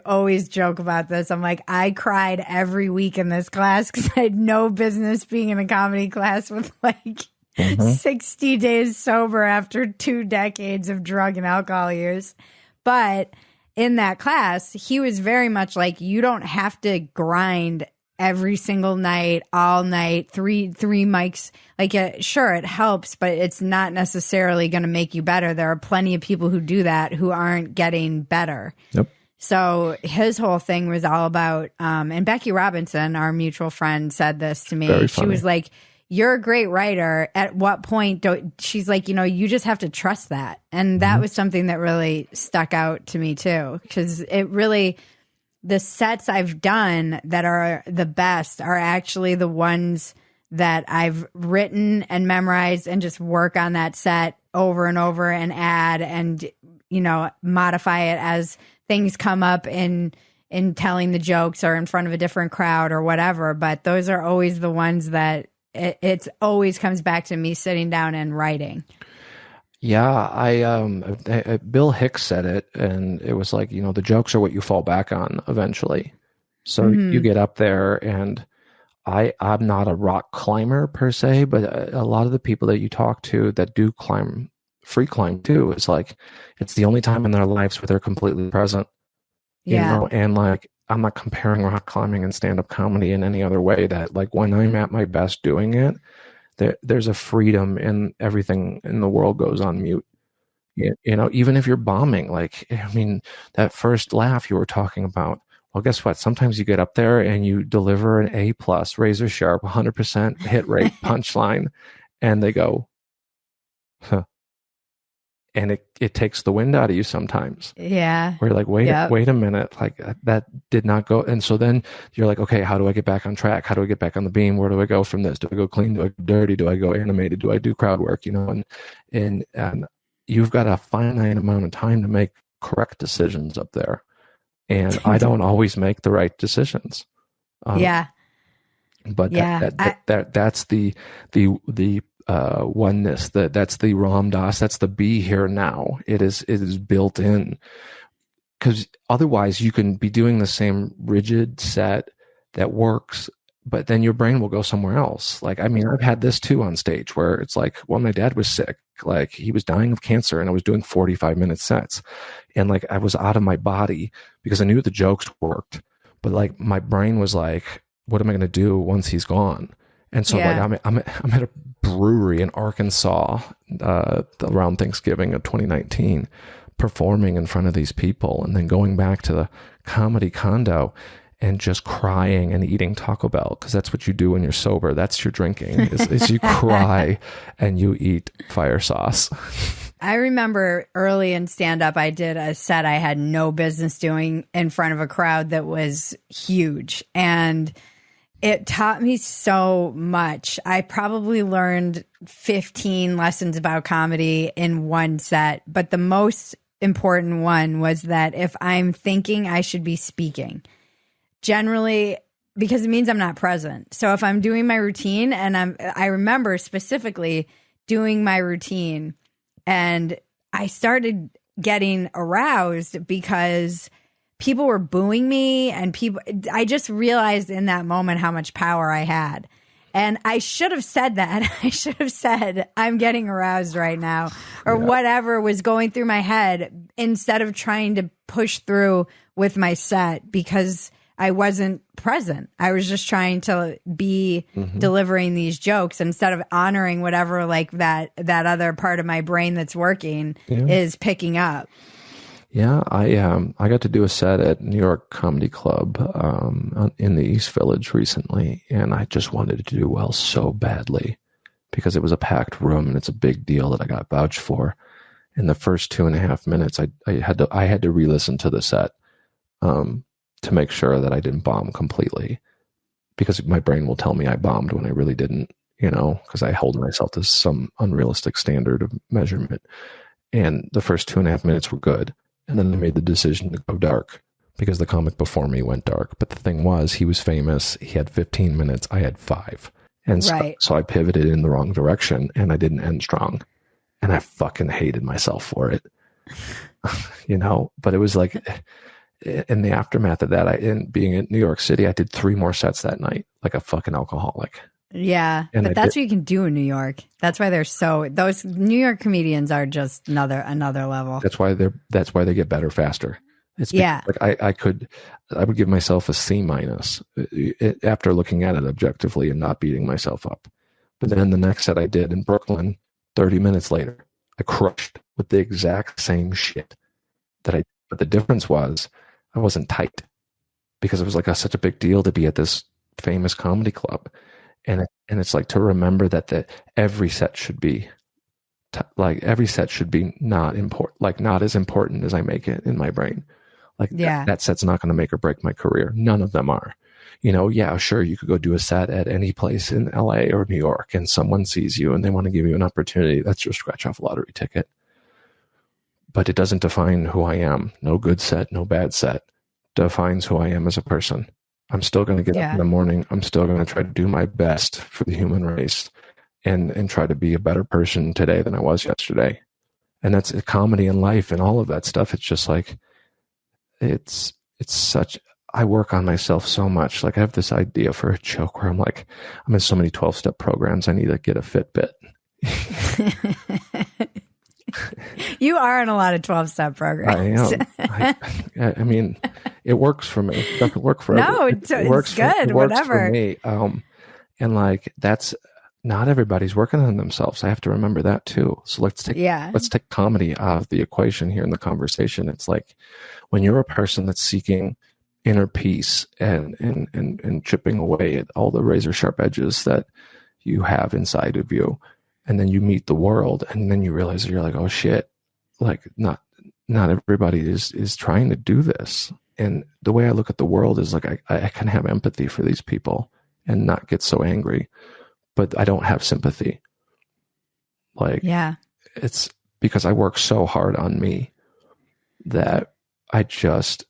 always joke about this. I'm like, I cried every week in this class because I had no business being in a comedy class with 60 days sober after 2 decades of drug and alcohol use. But in that class, he was very much like, you don't have to grind every single night, all night, three mics. Like, sure, it helps, but it's not necessarily going to make you better. There are plenty of people who do that who aren't getting better. Yep. So his whole thing was all about, and Becky Robinson, our mutual friend, said this to me. Very She funny. was like, you're a great writer. At what point she's like, you just have to trust that. And that was something that really stuck out to me too. Because it really, the sets I've done that are the best are actually the ones that I've written and memorized and just work on that set over and over and add and, modify it as things come up in telling the jokes or in front of a different crowd or whatever. But those are always the ones that it always comes back to me sitting down and writing. Yeah, Bill Hicks said it, and it was like, the jokes are what you fall back on eventually. So you get up there, and I'm not a rock climber per se, but a lot of the people that you talk to that do climb, free climb too, it's like, it's the only time in their lives where they're completely present. And like, I'm not comparing rock climbing and stand-up comedy in any other way. That, like, when I'm at my best doing it, there's a freedom, and everything in the world goes on mute. Even if you're bombing, like, I mean, that first laugh you were talking about, well, guess what? Sometimes you get up there and you deliver an A+, razor sharp, 100% hit rate punchline, and they go, huh. And it takes the wind out of you sometimes. Yeah. Where you're like, wait a minute, like, that did not go. And so then you're like, okay, how do I get back on track? How do I get back on the beam? Where do I go from this? Do I go clean? Do I go dirty? Do I go animated? Do I do crowd work? And you've got a finite amount of time to make correct decisions up there. And I don't always make the right decisions. Yeah. But Yeah. that's the oneness. That's the Ram Dass. That's the be here now. It is built in, because otherwise you can be doing the same rigid set that works, but then your brain will go somewhere else. Like, I mean, I've had this too on stage where it's like, well, my dad was sick, like he was dying of cancer, and I was doing 45-minute sets, and like I was out of my body because I knew the jokes worked, but like my brain was like, what am I going to do once he's gone? And so like I'm at a brewery in Arkansas around Thanksgiving of 2019, performing in front of these people, and then going back to the comedy condo and just crying and eating Taco Bell, because that's what you do when you're sober. That's your drinking, is you cry and you eat fire sauce. I remember early in stand-up, I did a set I had no business doing in front of a crowd that was huge. And it taught me so much. I probably learned 15 lessons about comedy in one set, but the most important one was that if I'm thinking, I should be speaking. Generally, because it means I'm not present. So if I'm doing my routine, and I remember specifically doing my routine, and I started getting aroused because people were booing me, and I just realized in that moment how much power I had. And I should have said that. I should have said, I'm getting aroused right now, or whatever was going through my head, instead of trying to push through with my set, because I wasn't present. I was just trying to be delivering these jokes instead of honoring whatever, like that other part of my brain that's working is picking up. Yeah, I got to do a set at New York Comedy Club in the East Village recently, and I just wanted to do well so badly because it was a packed room and it's a big deal that I got vouched for. In the first 2.5 minutes, I had to re-listen to the set to make sure that I didn't bomb completely, because my brain will tell me I bombed when I really didn't, because I hold myself to some unrealistic standard of measurement. And the first 2.5 minutes were good. And then I made the decision to go dark because the comic before me went dark. But the thing was, he was famous. He had 15 minutes. I had 5. And so I pivoted in the wrong direction, and I didn't end strong. And I fucking hated myself for it, but it was like, in the aftermath of that, being in New York City, I did 3 more sets that night, like a fucking alcoholic. Yeah, and but that's what you can do in New York. That's why those New York comedians are just another level. That's why they get better faster. Like I would give myself a C- after looking at it objectively and not beating myself up. But then the next set I did in Brooklyn, 30 minutes later, I crushed with the exact same shit but the difference was I wasn't tight, because it was like such a big deal to be at this famous comedy club. And it's like to remember that every set should be not important, like not as important as I make it in my brain. Like that set's not going to make or break my career. None of them are. Sure, you could go do a set at any place in LA or New York, and someone sees you and they want to give you an opportunity. That's your scratch off lottery ticket. But it doesn't define who I am. No good set, no bad set defines who I am as a person. I'm still going to get up in the morning. I'm still going to try to do my best for the human race and try to be a better person today than I was yesterday. And that's comedy and life and all of that stuff. It's just like, it's such, I work on myself so much. Like I have this idea for a joke where I'm like, I'm in so many 12-step programs. I need to get a Fitbit. You are in a lot of 12-step programs. I am. I mean, it works for me. It doesn't work for everyone. It's good. It works whatever. for me. And like that's not everybody's working on themselves. I have to remember that too. So let's take comedy out of the equation here in the conversation. It's like when you're a person that's seeking inner peace and chipping away at all the razor sharp edges that you have inside of you. And then you meet the world, and then you realize that you're like, oh shit, like not everybody is trying to do this. And the way I look at the world is like, I can have empathy for these people and not get so angry, but I don't have sympathy. Like, it's because I work so hard on me that I just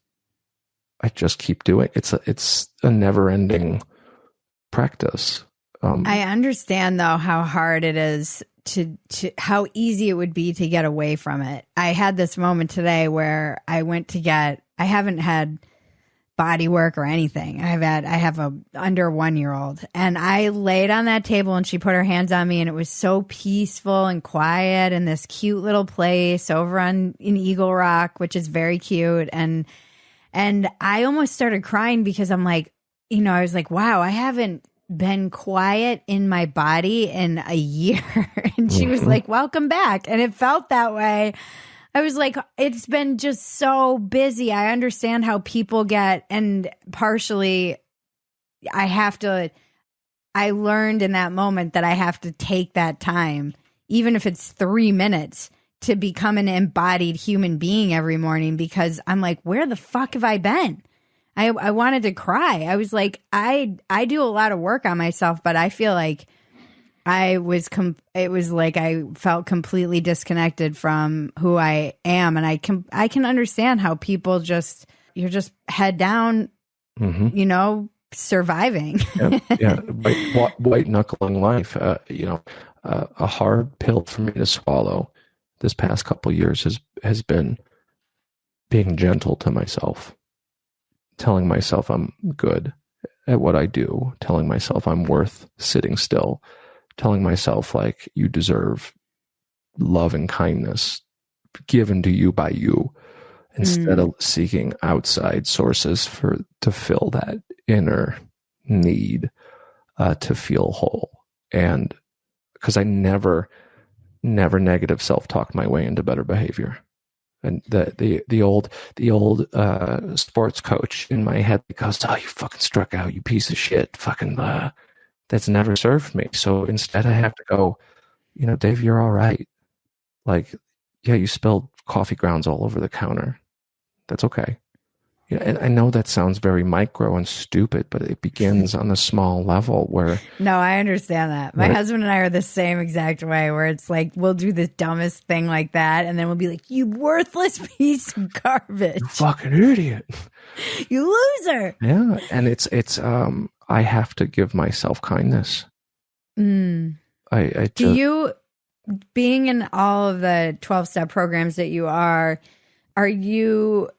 keep doing. It's a never ending practice I understand though how hard it is to how easy it would be to get away from it. I had this moment today where I haven't had body work or anything. I have a under 1-year-old, and I laid on that table and she put her hands on me, and it was so peaceful and quiet in this cute little place over in Eagle Rock, which is very cute. And I almost started crying because I'm like, I was like, wow, I haven't been quiet in my body in a year. And she was like, welcome back. And it felt that way. I was like, it's been just so busy. I understand how people get, and partially I learned in that moment that I have to take that time, even if it's 3 minutes, to become an embodied human being every morning, because I'm like, where the fuck have I been? I wanted to cry. I was like, I do a lot of work on myself, but I feel like it was like I felt completely disconnected from who I am. And I can understand how people you're just head down, surviving. Yeah. White knuckling life. A hard pill for me to swallow this past couple of years has been being gentle to myself, telling myself I'm good at what I do, telling myself I'm worth sitting still, telling myself like you deserve love and kindness given to you by you, instead of seeking outside sources to fill that inner need to feel whole. And because I never negative self-talk my way into better behavior. And the old sports coach in my head goes, "Oh, you fucking struck out, you piece of shit, fucking that's never served me." So instead, I have to go, Dave, you're all right. Like, yeah, you spilled coffee grounds all over the counter. That's okay. And I know that sounds very micro and stupid, but it begins on a small level where... No, I understand that. My husband and I are the same exact way, where it's like, we'll do the dumbest thing like that, and then we'll be like, you worthless piece of garbage. You fucking idiot. You loser. Yeah, and it's I have to give myself kindness. Do you, being in all of the 12-step programs that you are you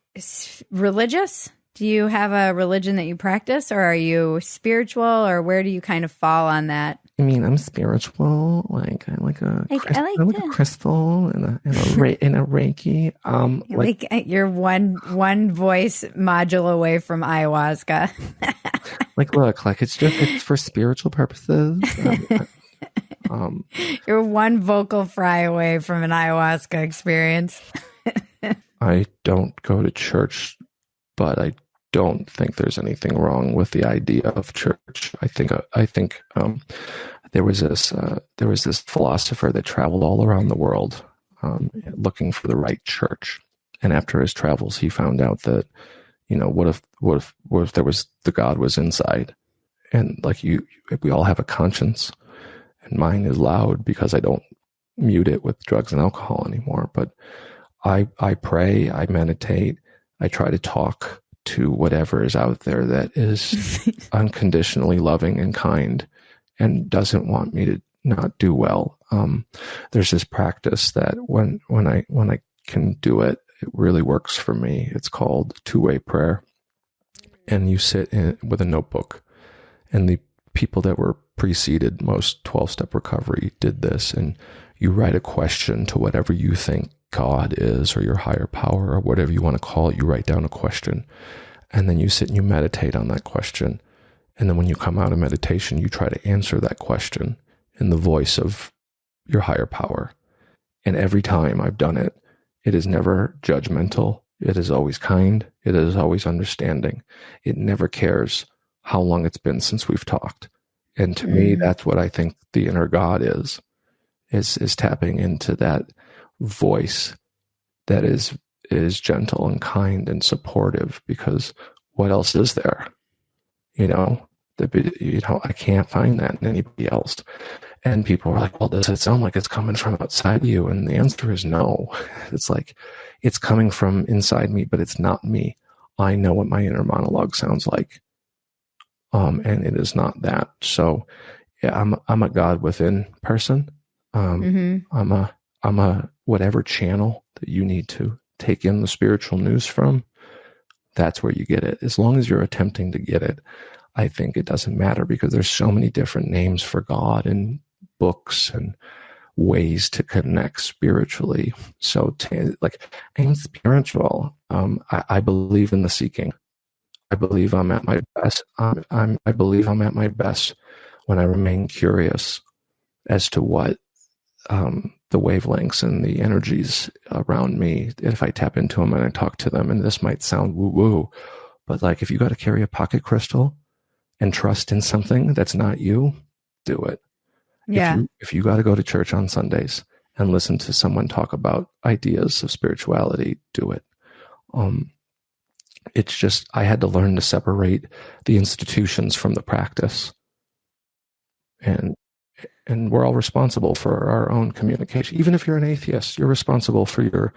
religious? Do you have a religion that you practice, or are you spiritual, or where do you kind of fall on that? I mean, I'm spiritual. Like I like a crystal and a Reiki. You're one voice module away from ayahuasca. It's for spiritual purposes. You're one vocal fry away from an ayahuasca experience. I don't go to church, but I don't think there's anything wrong with the idea of church. I think there was this philosopher that traveled all around the world looking for the right church, and after his travels, he found out that what if there was the God was inside, and we all have a conscience, and mine is loud because I don't mute it with drugs and alcohol anymore, but I pray, I meditate, I try to talk to whatever is out there that is unconditionally loving and kind and doesn't want me to not do well. There's this practice that when I can do it, it really works for me. It's called two-way prayer. And you sit with a notebook, and the people that were preceded most 12-step recovery did this, and you write a question to whatever you think God is, or your higher power, or whatever you want to call it. You write down a question, and then you sit and you meditate on that question. And then when you come out of meditation, you try to answer that question in the voice of your higher power. And every time I've done it, it is never judgmental. It is always kind. It is always understanding. It never cares how long it's been since we've talked. And to me, that's what I think the inner God is tapping into that voice that is gentle and kind and supportive, because what else is there? I can't find that in anybody else. And people are like, well, does it sound like it's coming from outside you? And the answer is no. It's like, it's coming from inside me, but it's not me. I know what my inner monologue sounds like. And it is not that. So yeah, I'm a God within person. I'm a whatever channel that you need to take in the spiritual news from. That's where you get it. As long as you're attempting to get it, I think it doesn't matter, because there's so many different names for God and books and ways to connect spiritually. So, I'm spiritual. I believe in the seeking. I believe I'm at my best. I believe I'm at my best when I remain curious as to what the wavelengths and the energies around me, if I tap into them and I talk to them. And this might sound woo woo, but like, if you got to carry a pocket crystal and trust in something that's not you, do it. Yeah. If you got to go to church on Sundays and listen to someone talk about ideas of spirituality, do it. It's just, I had to learn to separate the institutions from the practice, and we're all responsible for our own communication. Even if you're an atheist, you're responsible for your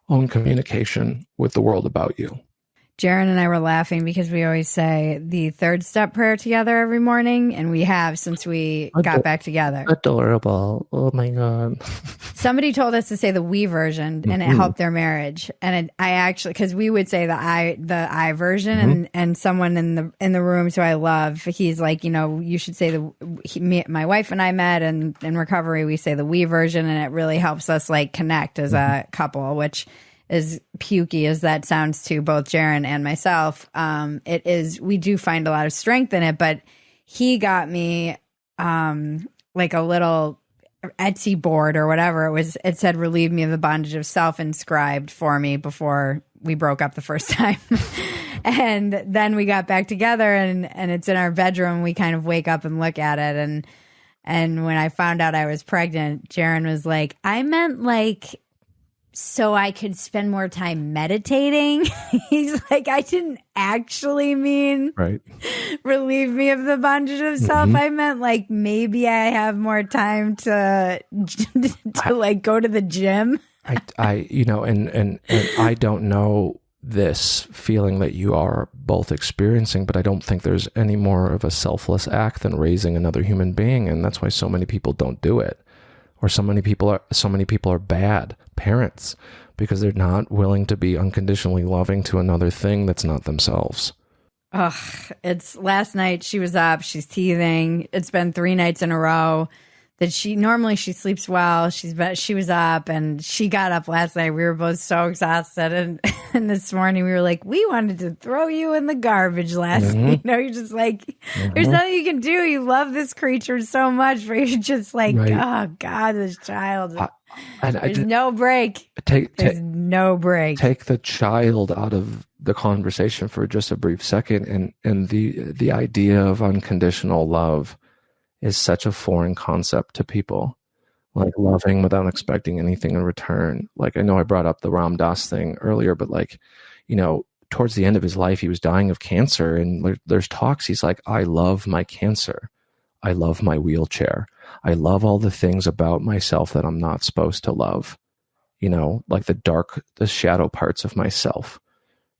own communication with the world about you. Jaron and I were laughing because we always say the third step prayer together every morning, and we have since we got back together. Adorable. Oh my God. Somebody told us to say the we version, and it helped their marriage. And I actually, because we would say the I version, and someone in the room who I love, he's like, you should say my wife and I met, and in recovery we say the we version, and it really helps us like connect as a couple, which, as pukey as that sounds to both Jaron and myself, it is, we do find a lot of strength in it. But he got me like a little Etsy board or whatever it said, relieve me of the bondage of self, inscribed for me before we broke up the first time. And then we got back together, and it's in our bedroom. We kind of wake up and look at it. And when I found out I was pregnant, Jaron was like, I meant like, so I could spend more time meditating. He's like, I didn't actually mean right, relieve me of the bondage of self. I meant like, maybe I have more time to like go to the gym. and I don't know this feeling that you are both experiencing, but I don't think there's any more of a selfless act than raising another human being. And that's why so many people don't do it. Or so many people are bad parents, because they're not willing to be unconditionally loving to another thing that's not themselves. Ugh, it's last night. She was up. She's teething. It's been 3 nights in a row that normally she sleeps well. She was up, and she got up last night. We were both so exhausted, and this morning we were like, we wanted to throw you in the garbage last night. You're just like, there's nothing you can do. You love this creature so much, but you're just like, oh God, this child. There's no break. There's no break. Take the child out of the conversation for just a brief second, and the idea of unconditional love is such a foreign concept to people, like loving without expecting anything in return. Like, I know I brought up the Ram Dass thing earlier, but like, towards the end of his life, he was dying of cancer, and there's talks. He's like, I love my cancer. I love my wheelchair. I love all the things about myself that I'm not supposed to love, like the shadow parts of myself.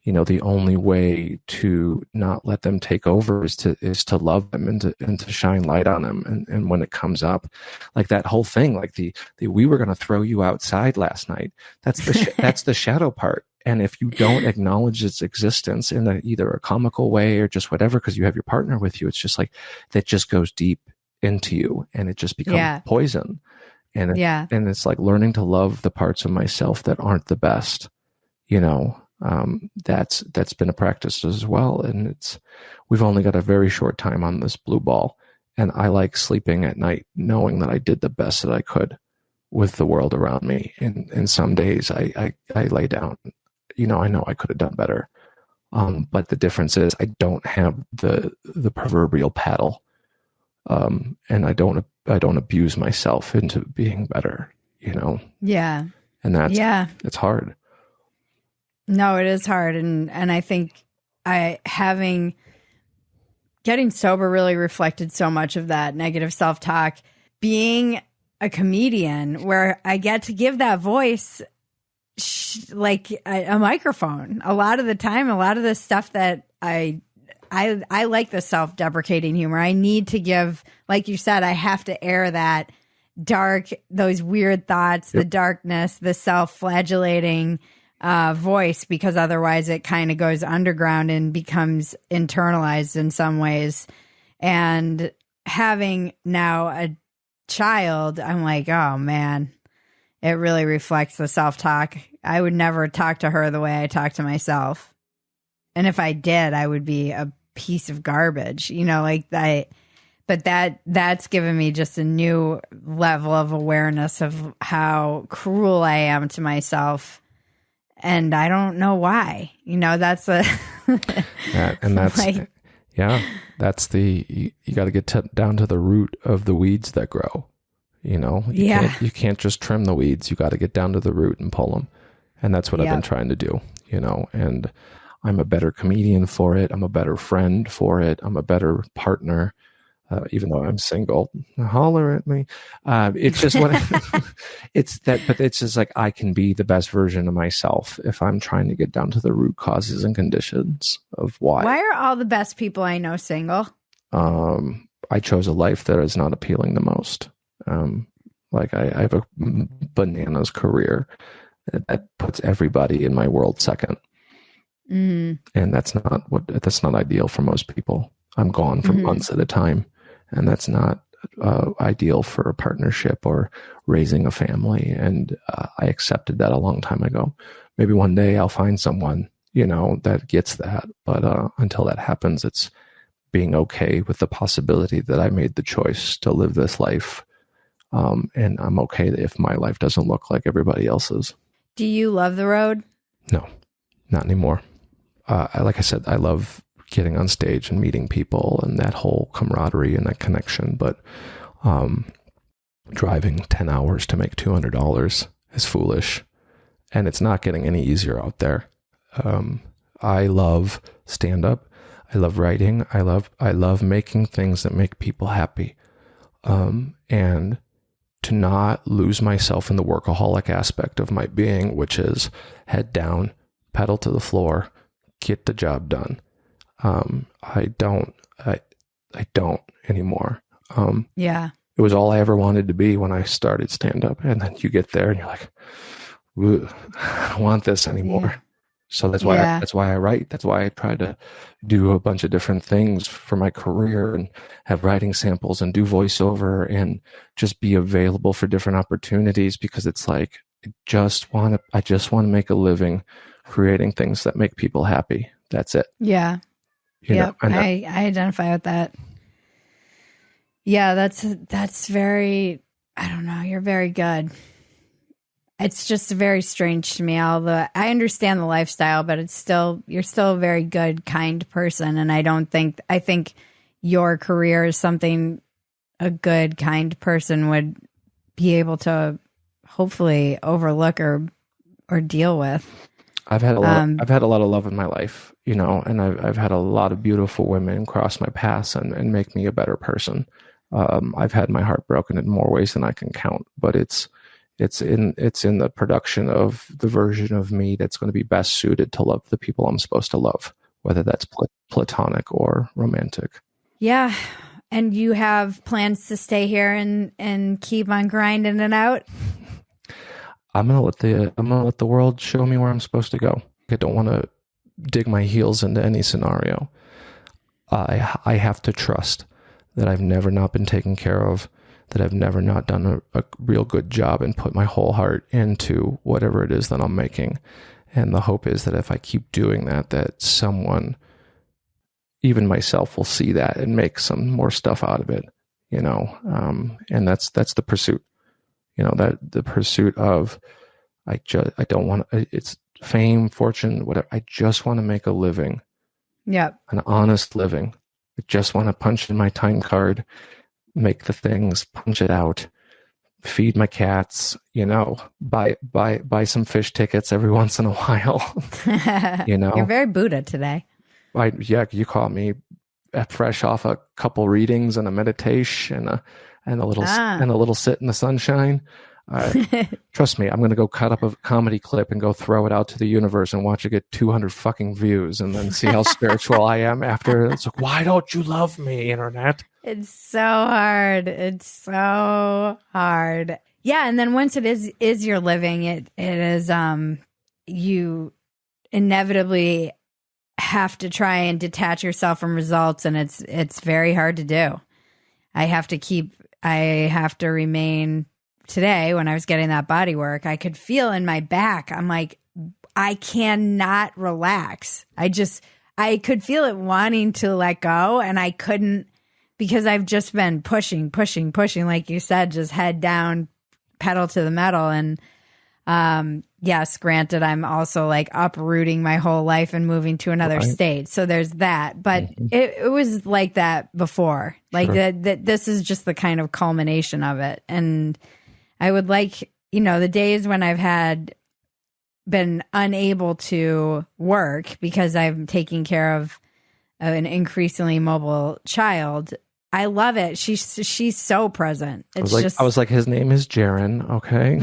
The only way to not let them take over is to love them and to shine light on them. And when it comes up, like that whole thing, like the we were going to throw you outside last night. That's the shadow part. And if you don't acknowledge its existence in either a comical way or just whatever, because you have your partner with you, it's just like that just goes deep into you, and it just becomes poison. And it's like learning to love the parts of myself that aren't the best, that's been a practice as well. And we've only got a very short time on this blue ball, and I like sleeping at night knowing that I did the best that I could with the world around me. And some days I lay down, I know I could have done better. But the difference is I don't have the proverbial paddle. And I don't abuse myself into being better, Yeah. And it's hard. No, it is hard. And I think getting sober really reflected so much of that negative self-talk. Being a comedian where I get to give that voice like a microphone a lot of the time. A lot of the stuff that I I like the self-deprecating humor. I need to give, like you said, I have to air that dark, those weird thoughts, the darkness, the self-flagellating voice, because otherwise it kind of goes underground and becomes internalized in some ways. And having now a child, I'm like, oh man, it really reflects the self-talk. I would never talk to her the way I talk to myself. And if I did, I would be a piece of garbage, like that. But that's given me just a new level of awareness of how cruel I am to myself. And I don't know why. That's that's like, that's you got to get down to the root of the weeds that grow. You can't just trim the weeds. You got to get down to the root and pull them. And that's what I've been trying to do, and I'm a better comedian for it. I'm a better friend for it. I'm a better partner. Even though I'm single, holler at me. It's just what it's that, but it's just like I can be the best version of myself if I'm trying to get down to the root causes and conditions of why. Why are all the best people I know single? I chose a life that is not appealing the most. Like I have a bananas career that puts everybody in my world second, and that's not ideal for most people. I'm gone for months at a time. And that's not ideal for a partnership or raising a family. And I accepted that a long time ago. Maybe one day I'll find someone, that gets that. But until that happens, it's being okay with the possibility that I made the choice to live this life. And I'm okay if my life doesn't look like everybody else's. Do you love the road? No, not anymore. Like I said, I love getting on stage and meeting people and that whole camaraderie and that connection. But driving 10 hours to make $200 is foolish. And it's not getting any easier out there. I love stand-up. I love writing. I love making things that make people happy. And to not lose myself in the workaholic aspect of my being, which is head down, pedal to the floor, get the job done. I don't anymore. It was all I ever wanted to be when I started stand up. And then you get there and you're like, I don't want this anymore. Yeah. So that's why I write. That's why I try to do a bunch of different things for my career and have writing samples and do voiceover and just be available for different opportunities, because it's like, I just want to make a living creating things that make people happy. That's it. Yeah. I identify with that. Yeah, that's very, I don't know, you're very good. It's just very strange to me. Although I understand the lifestyle, but you're still a very good, kind person. And I think your career is something a good, kind person would be able to hopefully overlook or deal with. I've had a lot of love in my life, and I've had a lot of beautiful women cross my paths and make me a better person. I've had my heart broken in more ways than I can count, but it's in the production of the version of me that's going to be best suited to love the people I'm supposed to love, whether that's platonic or romantic. Yeah. And you have plans to stay here and keep on grinding it out? I'm gonna let the world show me where I'm supposed to go. I don't want to dig my heels into any scenario. I have to trust that I've never not been taken care of, that I've never not done a real good job and put my whole heart into whatever it is that I'm making. And the hope is that if I keep doing that someone, even myself, will see that and make some more stuff out of it, and that's the pursuit. That the pursuit of, I don't want to, it's fame, fortune, whatever. I just want to make a living. Yep. An honest living. I just want to punch in my time card, make the things, punch it out, feed my cats, buy some fish tickets every once in a while. You're very Buddha today. You caught me fresh off a couple readings and a meditation and a little sit in the sunshine. Trust me, I'm going to go cut up a comedy clip and go throw it out to the universe and watch it get 200 fucking views and then see how spiritual I am after. It's like, why don't you love me, internet? It's so hard. It's so hard. Yeah, and then once it is your living, it is you inevitably have to try and detach yourself from results, and it's very hard to do. I have to remain. Today, when I was getting that body work, I could feel in my back, I'm like, I cannot relax. I could feel it wanting to let go, and I couldn't, because I've just been pushing, like you said, just head down, pedal to the metal. And yes, granted, I'm also like uprooting my whole life and moving to another state. So there's that. But it was like that before. Like that this is just the kind of culmination of it. And I would like, the days when I've been unable to work because I'm taking care of an increasingly mobile child. I love it. She's so present. I was like, his name is Jaron. Okay.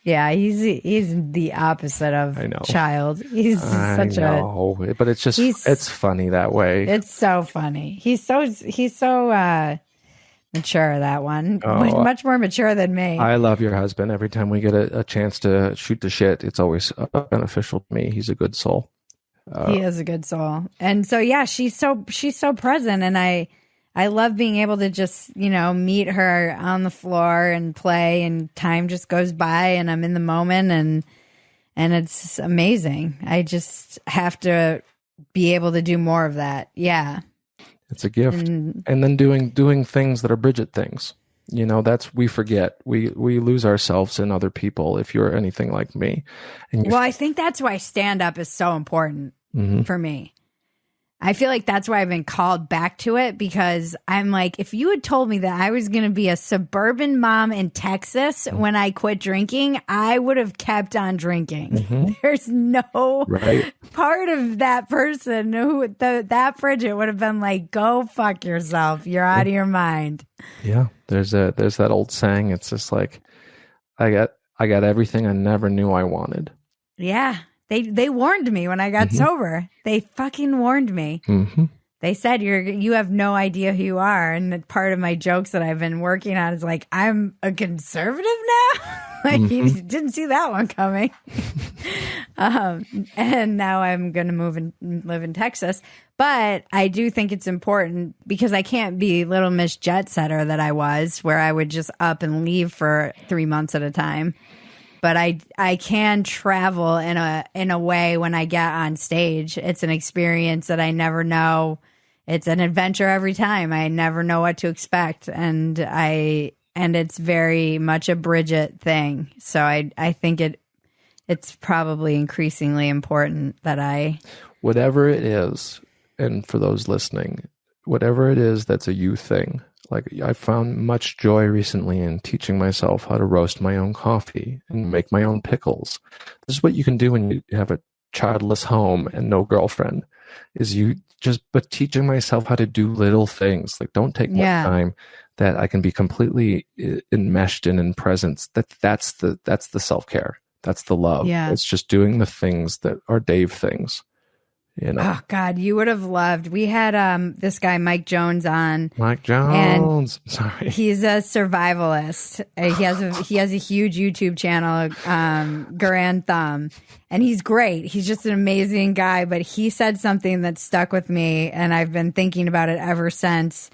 Yeah, he's the opposite of child. He's but it's just it's funny that way. It's so funny. He's so mature, that one. Much more mature than me. I love your husband. Every time we get a chance to shoot the shit, it's always beneficial to me. He's a good soul. He is a good soul. And so, yeah, she's so present. And I love being able to just, meet her on the floor and play, and time just goes by and I'm in the moment, and it's amazing. I just have to be able to do more of that. Yeah. It's a gift. And then doing things that are Bridget things. We forget. We lose ourselves in other people if you're anything like me. I think that's why stand-up is so important for me. I feel like that's why I've been called back to it, because I'm like, if you had told me that I was going to be a suburban mom in Texas when I quit drinking, I would have kept on drinking. There's no part of that person that Bridget would have been like, go fuck yourself. You're out of your mind. Yeah. There's that old saying. It's just like, I got everything I never knew I wanted. Yeah. They warned me when I got sober. They fucking warned me. They said, you have no idea who you are. And part of my jokes that I've been working on is like, I'm a conservative now. Like, you didn't see that one coming. And now I'm going to move and live in Texas. But I do think it's important, because I can't be Little Miss Jet Setter that I was, where I would just up and leave for 3 months at a time. But I can travel in a way when I get on stage. It's an experience that I never know. It's an adventure every time. I never know what to expect, and it's very much a Bridget thing. So I think it's probably increasingly important that whatever it is, and for those listening, whatever it is that's a you thing. Like, I found much joy recently in teaching myself how to roast my own coffee and make my own pickles. This is what you can do when you have a childless home and no girlfriend, but teaching myself how to do little things. Like, don't take more time that I can be completely enmeshed in presence. That's the self-care. That's the love. Yeah. It's just doing the things that are Dave things. Oh God, you would have loved. We had this guy Mike Jones on. Mike Jones, sorry. He's a survivalist. He has a huge YouTube channel, Grand Thumb, and he's great. He's just an amazing guy. But he said something that stuck with me, and I've been thinking about it ever since.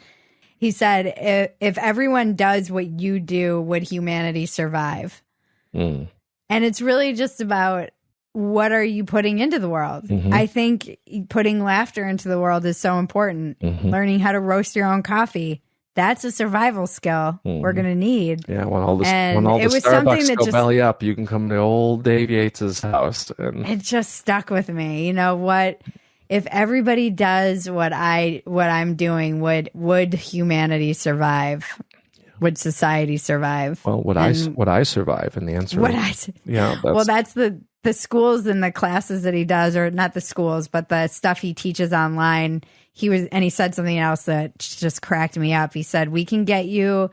He said, "If everyone does what you do, would humanity survive?" And it's really just about, what are you putting into the world? I think putting laughter into the world is so important. Learning how to roast your own coffee. That's a survival skill we're going to need. Yeah, when all the Starbucks go belly up, you can come to old Dave Yates' house. And it just stuck with me. You know what? If everybody does what I'm doing, would humanity survive? Would society survive? Well, would I survive? And the answer is, that's the schools and the classes that he does, or not the schools, but the stuff he teaches online. He said something else that just cracked me up. He said, we can get you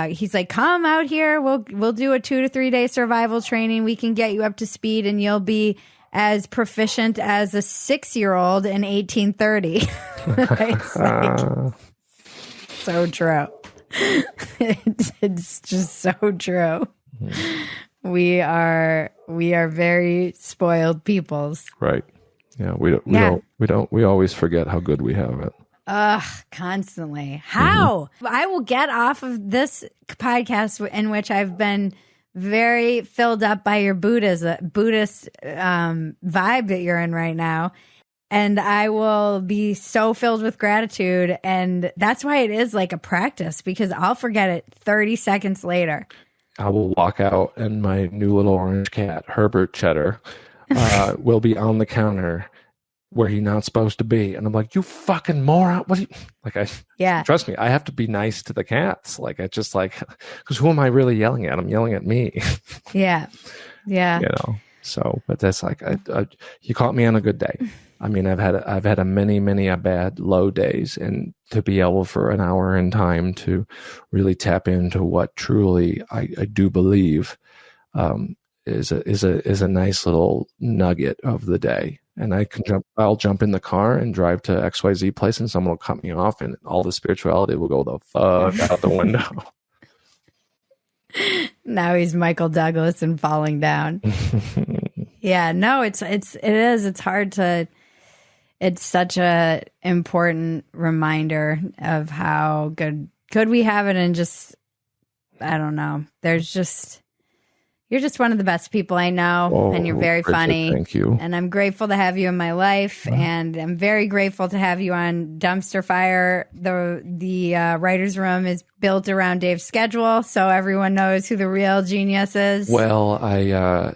He's like, come out here. We'll do a 2 to 3 day survival training. We can get you up to speed and you'll be as proficient as a 6-year-old in 1830. It's like, so true. It's just so true. We are very spoiled peoples. Right. Yeah. We always forget how good we have it. Constantly. How? I will get off of this podcast in which I've been very filled up by your Buddhist vibe that you're in right now. And I will be so filled with gratitude. And that's why it is like a practice, because I'll forget it 30 seconds later. I will walk out and my new little orange cat, Herbert Cheddar, will be on the counter where he's not supposed to be. And I'm like, you fucking moron. What do you, trust me, I have to be nice to the cats. Like, I just like, because who am I really yelling at? I'm yelling at me. Yeah. You know, so, but that's like, you caught me on a good day. I mean, I've had a many a bad low days, and to be able for an hour in time to really tap into what truly I do believe, is a nice little nugget of the day. And I'll jump in the car and drive to XYZ place, and someone will cut me off, and all the spirituality will go the fuck out the window. Now he's Michael Douglas and falling down. Yeah, no, it is. It's hard to, it's such a important reminder of how good we have it. And just, I don't know. You're just one of the best people I know, and you're very Bridget, funny. Thank you. And I'm grateful to have you in my life, and I'm very grateful to have you on Dumpster Fire. The writer's room is built around Dave's schedule, so everyone knows who the real genius is. Well,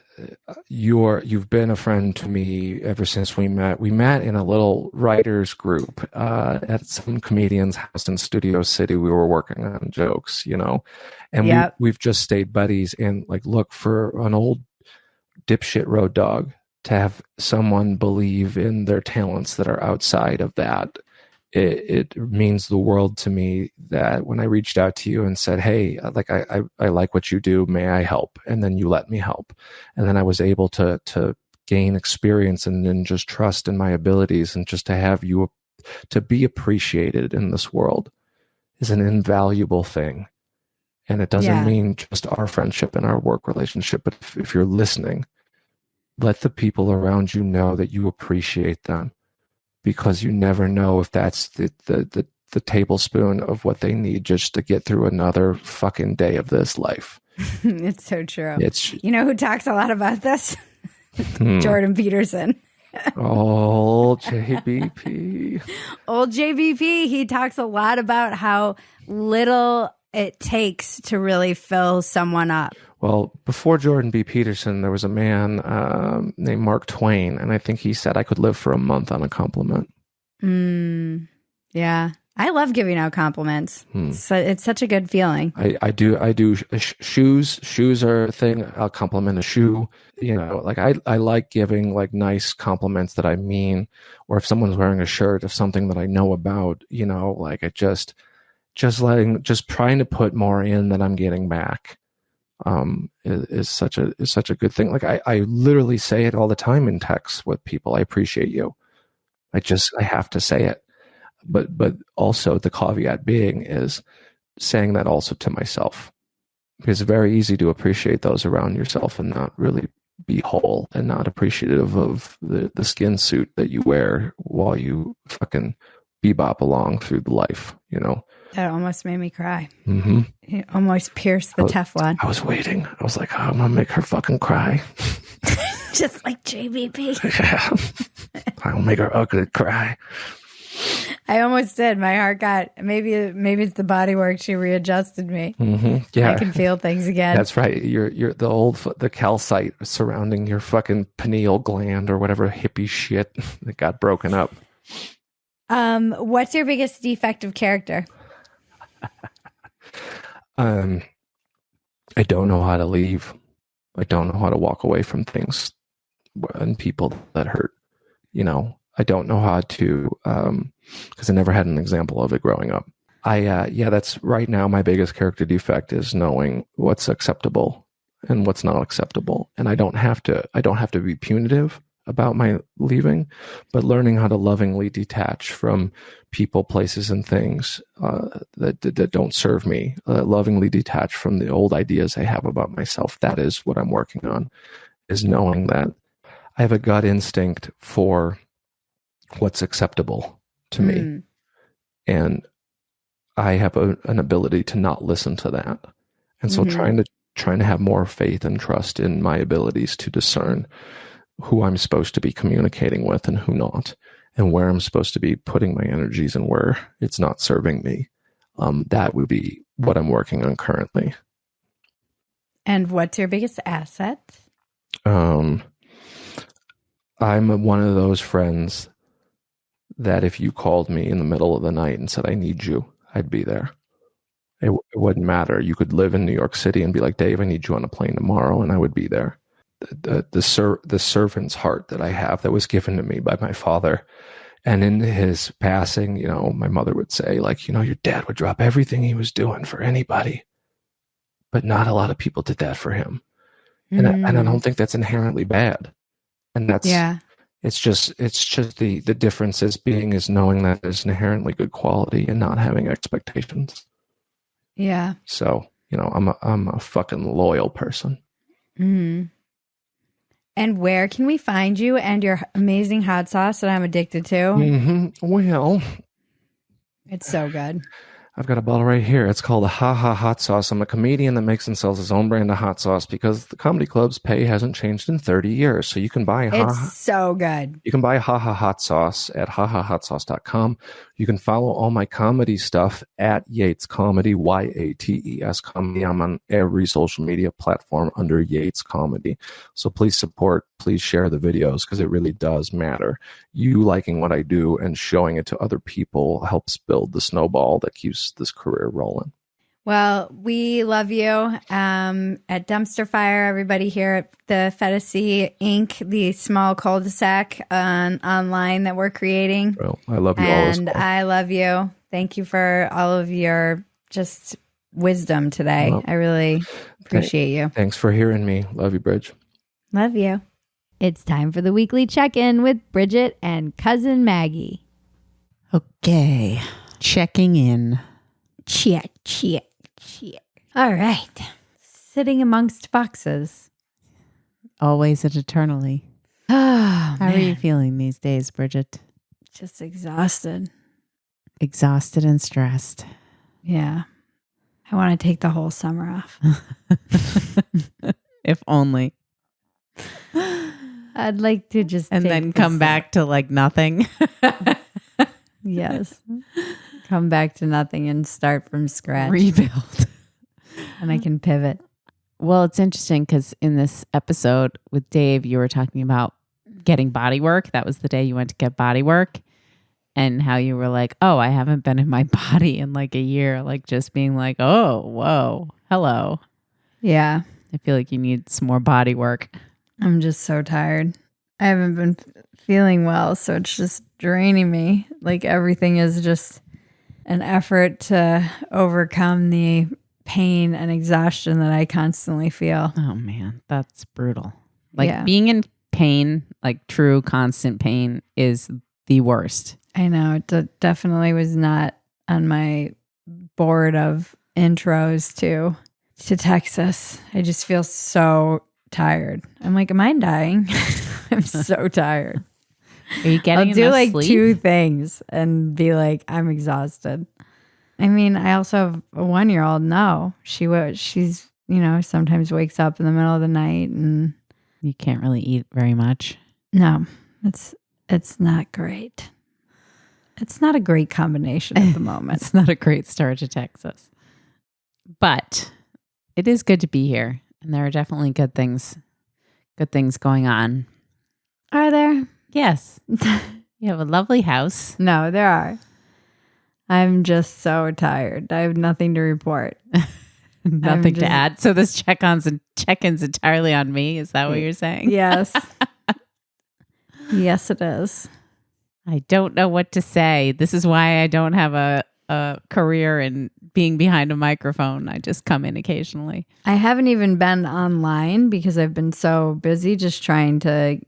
you've been a friend to me ever since we met. We met in a little writers group at some comedian's house in Studio City. We were working on jokes, you know, and we've just stayed buddies. And like, look, for an old dipshit road dog to have someone believe in their talents that are outside of that, it means the world to me. That when I reached out to you and said, hey, like I like what you do, may I help? And then you let me help. And then I was able to gain experience and then just trust in my abilities, and just to have you to be appreciated in this world is an invaluable thing. And it doesn't mean just our friendship and our work relationship, but if you're listening, let the people around you know that you appreciate them, because you never know if that's the tablespoon of what they need just to get through another fucking day of this life. It's so true. You know who talks a lot about this? Jordan Peterson. Old JBP. Old JBP. He talks a lot about how little it takes to really fill someone up. Well, before Jordan B. Peterson, there was a man named Mark Twain, and I think he said I could live for a month on a compliment. Yeah. I love giving out compliments. It's such a good feeling. I do. Shoes. Shoes are a thing. I'll compliment a shoe. You know, like I like giving like nice compliments that I mean, or if someone's wearing a shirt of something that I know about, you know, like it just trying to put more in than I'm getting back. Is such a good thing. Like I literally say it all the time in texts with people. I appreciate you. I have to say it. But also the caveat being is saying that also to myself, because it's very easy to appreciate those around yourself and not really be whole and not appreciative of the skin suit that you wear while you fucking bebop along through the life, you know? That almost made me cry. Mm-hmm. It almost pierced the Teflon. I was waiting. I was like, oh, I'm going to make her fucking cry. Just like JBP. Yeah. I'll make her ugly cry. I almost did. My heart got, maybe it's the body work. She readjusted me. Mm-hmm. Yeah. I can feel things again. That's right. You're the calcite surrounding your fucking pineal gland or whatever hippie shit that got broken up. What's your biggest defect of character? I don't know how to leave. I don't know how to walk away from things and people that hurt. You know, I don't know how to, because I never had an example of it growing up. Yeah, that's right now my biggest character defect is knowing what's acceptable and what's not acceptable. And I don't have to be punitive about my leaving, but learning how to lovingly detach from people, places, and things that don't serve me, lovingly detach from the old ideas I have about myself. That is what I'm working on, is knowing that I have a gut instinct for what's acceptable to me. And I have an ability to not listen to that. And so trying to have more faith and trust in my abilities to discern who I'm supposed to be communicating with and who not, and where I'm supposed to be putting my energies and where it's not serving me. That would be what I'm working on currently. And what's your biggest asset? I'm one of those friends that if you called me in the middle of the night and said, I need you, I'd be there. It wouldn't matter. You could live in New York City and be like, Dave, I need you on a plane tomorrow, and I would be there. The servant's heart that I have that was given to me by my father. And in his passing, my mother would say, like, your dad would drop everything he was doing for anybody, but not a lot of people did that for him. And I don't think that's inherently bad. And it's just the difference is knowing that there's an inherently good quality and not having expectations. Yeah. So, I'm a fucking loyal person. And where can we find you and your amazing hot sauce that I'm addicted to? Well, It's so good. I've got a bottle right here. It's called a Ha Ha Hot Sauce. I'm a comedian that makes and sells his own brand of hot sauce because the comedy club's pay hasn't changed in 30 years. So you can buy It's so good. You can buy Ha Ha Hot Sauce at hahahotsauce.com. You can follow all my comedy stuff at Yates Comedy, Yates Comedy. I'm on every social media platform under Yates Comedy. So please share the videos because it really does matter. You liking what I do and showing it to other people helps build the snowball that keeps this career rolling. Well, we love you at Dumpster Fire, everybody here at the Phetasy Inc., the small cul-de-sac online that we're creating. Well, I love you all as well. And I love you. Thank you for all of your just wisdom today. Well, I really appreciate you. Thanks for hearing me. Love you, Bridge. Love you. It's time for the weekly check-in with Bridget and Cousin Maggie. Okay, checking in. Check. All right. Sitting amongst boxes. Always and eternally. Oh, How are you feeling these days, Bridget? Just exhausted. Exhausted and stressed. Yeah. I want to take the whole summer off. If only. I'd like to just and then come back to like nothing. Yes. Come back to nothing and start from scratch. Rebuild. And I can pivot. Well, it's interesting because in this episode with Dave, you were talking about getting body work. That was the day you went to get body work. And how you were like, oh, I haven't been in my body in like a year. Like just being like, oh, whoa, hello. Yeah. I feel like you need some more body work. I'm just so tired. I haven't been feeling well, so it's just draining me. Like everything is just an effort to overcome the pain and exhaustion that I constantly feel. Oh man, that's brutal. Like being in pain, like true constant pain is the worst. I know. It definitely was not on my board of intros to Texas. I just feel so tired. I'm like, am I dying? I'm so tired. Are you getting I'll do like sleep? 2 things and be like, I'm exhausted. I mean, I also have a 1-year-old. No, she's, sometimes wakes up in the middle of the night and you can't really eat very much. No, it's not great. It's not a great combination at the moment. It's not a great start to Texas. But it is good to be here. And there are definitely good things going on. Are there? Yes. You have a lovely house. No, there are. I'm just so tired. I have nothing to report. Nothing to add. So this check-in's entirely on me. Is that what you're saying? Yes. Yes, it is. I don't know what to say. This is why I don't have a a career in being behind a microphone. I just come in occasionally. I haven't even been online because I've been so busy just trying to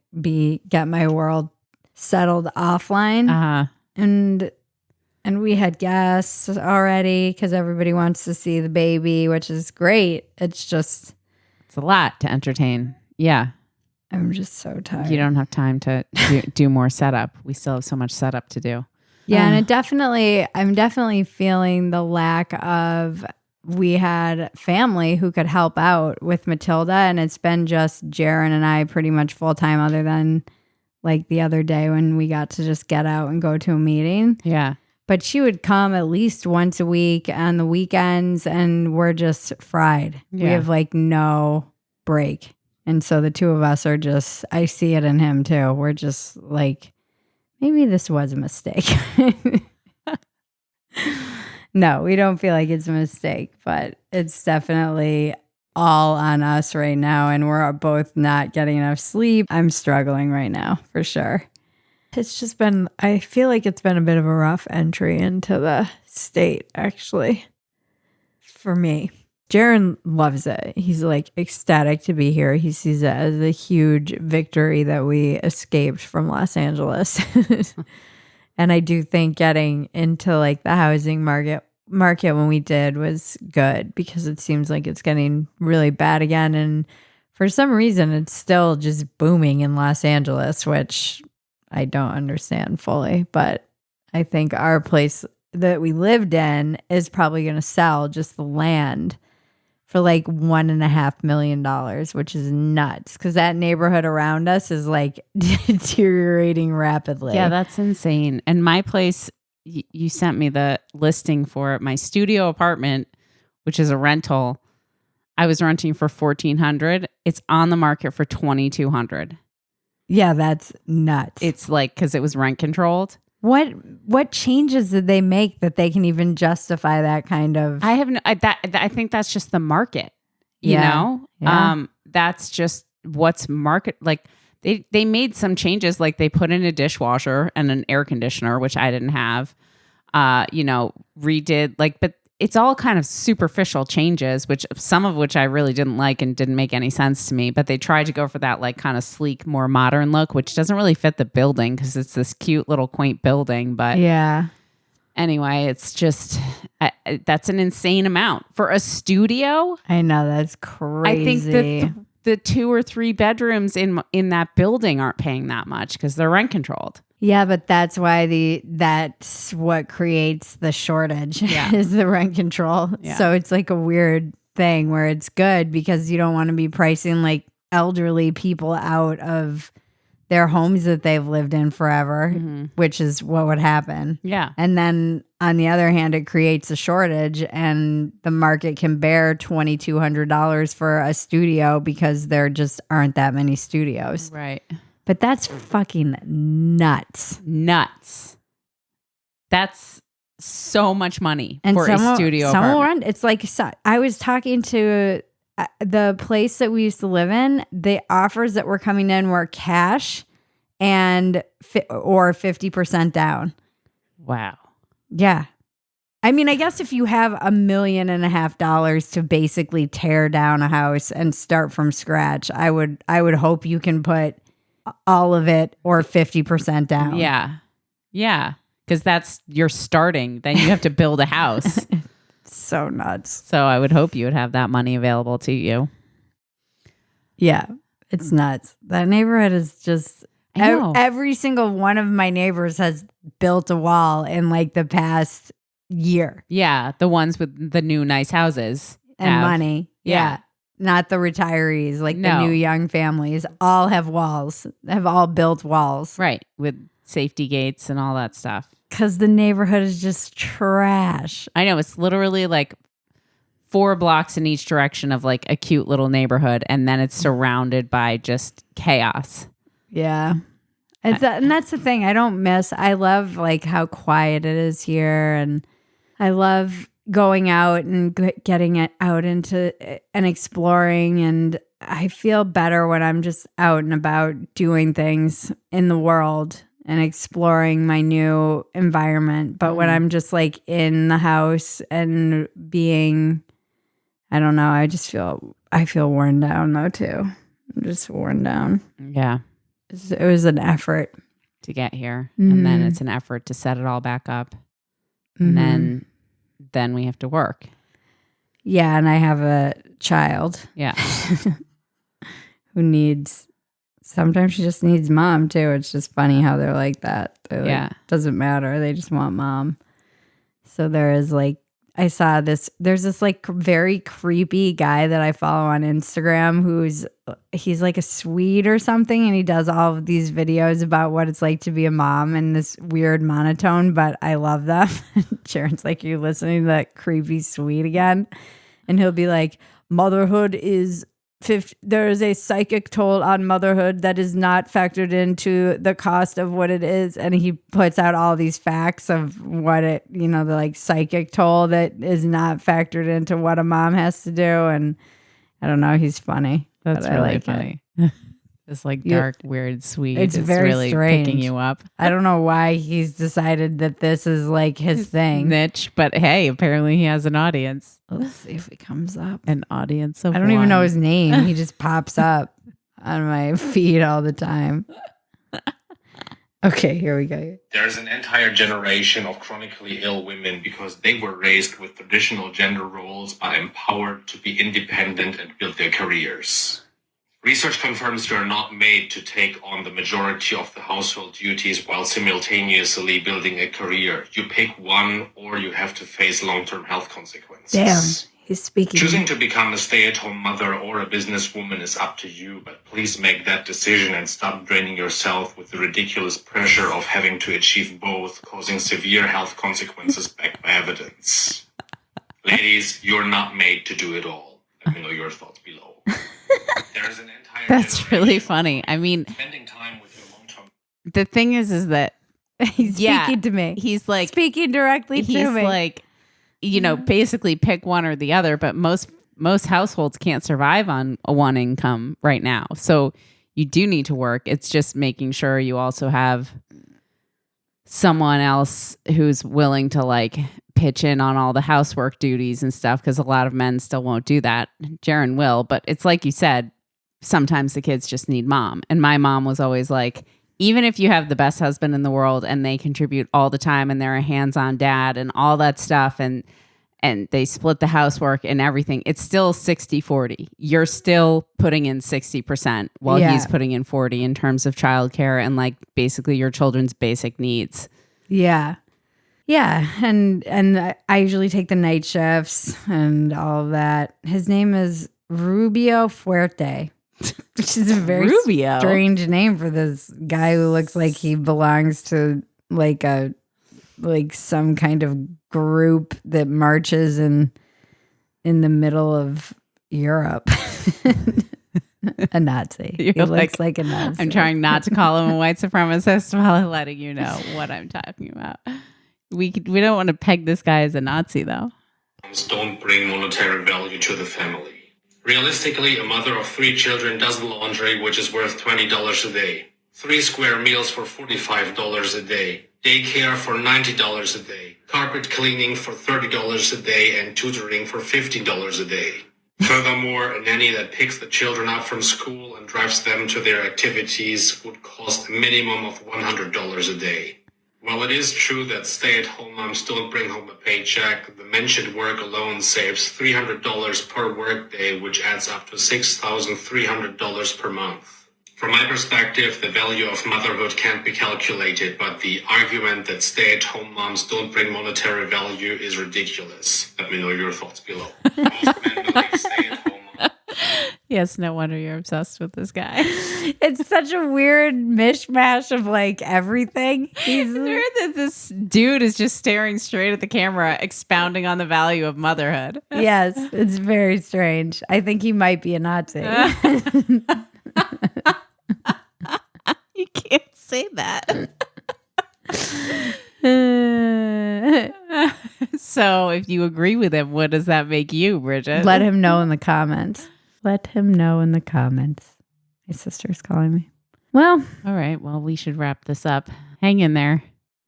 get my world settled offline. And we had guests already because everybody wants to see the baby, which is great. It's a lot to entertain. Yeah. I'm just so tired. You don't have time to do more setup. We still have so much setup to do. Yeah, and I'm definitely feeling the lack of, we had family who could help out with Matilda, and it's been just Jaron and I pretty much full time, other than like the other day when we got to just get out and go to a meeting. Yeah. But she would come at least once a week on the weekends, and we're just fried. Yeah. We have like no break. And so the two of us are just, I see it in him too. We're just like, maybe this was a mistake. No, we don't feel like it's a mistake, but it's definitely all on us right now. And we're both not getting enough sleep. I'm struggling right now for sure. It's just been, I feel like it's been a bit of a rough entry into the state, actually, for me. Jaron loves it. He's like ecstatic to be here. He sees it as a huge victory that we escaped from Los Angeles. And I do think getting into like the housing market when we did was good, because it seems like it's getting really bad again. And for some reason, it's still just booming in Los Angeles, which I don't understand fully. But I think our place that we lived in is probably going to sell, just the land, for like $1.5 million, which is nuts, because that neighborhood around us is like deteriorating rapidly. Yeah, that's insane. And my place, you sent me the listing for it. My studio apartment, which is a rental, I was renting for $1,400. It's on the market for $2,200. Yeah, that's nuts. It's like, because it was rent controlled. What changes did they make that they can even justify that kind of? I think that's just the market. You know, Yeah. That's just what's market. Like they made some changes, like they put in a dishwasher and an air conditioner, which I didn't have. Redid but it's all kind of superficial changes, which some of which I really didn't like and didn't make any sense to me. But they tried to go for that like kind of sleek, more modern look, which doesn't really fit the building because it's this cute little quaint building. But yeah. Anyway, it's just that's an insane amount for a studio. I know, that's crazy. I think the 2 or 3 bedrooms in that building aren't paying that much because they're rent controlled. Yeah, but that's why that's what creates the shortage. Yeah. Is the rent control. Yeah. So it's like a weird thing where it's good because you don't want to be pricing like elderly people out of their homes that they've lived in forever, which is what would happen. Yeah. And then on the other hand, it creates a shortage, and the market can bear $2,200 for a studio because there just aren't that many studios. Right. But that's fucking nuts. Nuts. That's so much money for a studio apartment. It's like, I was talking to the place that we used to live in. The offers that were coming in were cash and or 50% down. Wow. Yeah. I mean, I guess if you have $1.5 million to basically tear down a house and start from scratch, I would hope you can put all of it or 50% down. Yeah. Yeah. Because that's you're starting. Then you have to build a house. So nuts. So I would hope you would have that money available to you. Yeah. It's nuts. That neighborhood is just, I know. Every single one of my neighbors has built a wall in like the past year. Yeah. The ones with the new nice houses. And money. Yeah. Not the retirees, like No. the new young families, all have walls, have all built walls. Right. With safety gates and all that stuff. Because the neighborhood is just trash. I know. It's literally like 4 blocks in each direction of like a cute little neighborhood. And then it's surrounded by just chaos. Yeah. And that's the thing I don't miss. I love like how quiet it is here. And I love going out and getting it out into and exploring. And I feel better when I'm just out and about doing things in the world and exploring my new environment. But when I'm just like in the house and being, I don't know, I feel worn down though too. I'm just worn down. Yeah. It was an effort to get here. And then it's an effort to set it all back up. And then we have to work. Yeah. And I have a child. Yeah. who sometimes she just needs mom too. It's just funny how they're like that. They're like, doesn't matter. They just want mom. So there is like, there's this like very creepy guy that I follow on Instagram he's like a Swede or something. And he does all of these videos about what it's like to be a mom in this weird monotone, but I love them. Sharon's like, you listening to that creepy Swede again? And he'll be like, motherhood is there is a psychic toll on motherhood that is not factored into the cost of what it is. And he puts out all these facts of what the like psychic toll that is not factored into what a mom has to do. And I don't know, he's funny. That's really funny. This like dark, weird Swede. It's very really strange. Picking you up. I don't know why he's decided that this is like his thing. Niche, but hey, apparently he has an audience. Let's see if it comes up. An audience of I don't even know his name. He just pops up on my feed all the time. Okay, here we go. There's an entire generation of chronically ill women because they were raised with traditional gender roles but empowered to be independent and build their careers. Research confirms you are not made to take on the majority of the household duties while simultaneously building a career. You pick one or you have to face long-term health consequences. Damn, he's speaking. Choosing to become a stay-at-home mother or a businesswoman is up to you, but please make that decision and stop draining yourself with the ridiculous pressure of having to achieve both, causing severe health consequences backed by evidence. Ladies, you're not made to do it all. Let me know your thoughts below. There's an entire That's really funny. I mean, spending time with your long-term. The thing is that he's speaking to me. He's like speaking directly to me. He's like, basically pick one or the other, but most households can't survive on a one income right now. So you do need to work. It's just making sure you also have someone else who's willing to like pitch in on all the housework duties and stuff, because a lot of men still won't do that. Jaron will, but it's like you said, sometimes the kids just need mom. And my mom was always like, even if you have the best husband in the world and they contribute all the time and they're a hands-on dad and all that stuff and they split the housework and everything, it's still 60-40. You're still putting in 60% while he's putting in 40 in terms of childcare and like basically your children's basic needs. Yeah. Yeah, and I usually take the night shifts and all of that. His name is Rubio Fuerte, which is a very strange name for this guy who looks like he belongs to like some kind of group that marches in the middle of Europe. A Nazi. He looks like a Nazi. I'm trying not to call him a white supremacist while letting you know what I'm talking about. We don't want to peg this guy as a Nazi, though. Don't bring monetary value to the family. Realistically, a mother of 3 children does the laundry, which is worth $20 a day. 3 square meals for $45 a day. Daycare for $90 a day. Carpet cleaning for $30 a day, and tutoring for $15 a day. Furthermore, a nanny that picks the children up from school and drives them to their activities would cost a minimum of $100 a day. While it is true that stay-at-home moms don't bring home a paycheck, the mentioned work alone saves $300 per workday, which adds up to $6,300 per month. From my perspective, the value of motherhood can't be calculated, but the argument that stay-at-home moms don't bring monetary value is ridiculous. Let me know your thoughts below. Most men believe stay-at-home moms. Yes, no wonder you're obsessed with this guy. It's such a weird mishmash of like everything. It's weird that this dude is just staring straight at the camera, expounding on the value of motherhood. Yes, it's very strange. I think he might be a Nazi. You can't say that. So if you agree with him, what does that make you, Bridget? Let him know in the comments. Let him know in the comments. My sister's calling me. Well, All right. Well, we should wrap this up. Hang in there.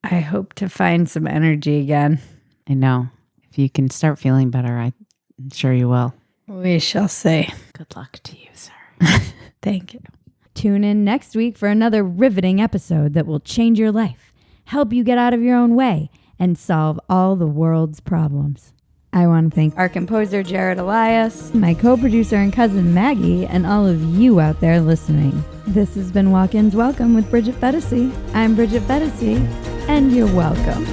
I hope to find some energy again. I know. If you can start feeling better, I'm sure you will. We shall see. Good luck to you, sir. Thank you. Tune in next week for another riveting episode that will change your life, help you get out of your own way, and solve all the world's problems. I want to thank our composer, Jared Elias, my co-producer and cousin, Maggie, and all of you out there listening. This has been Walk-Ins Welcome with Bridget Phetasy. I'm Bridget Phetasy, and you're welcome.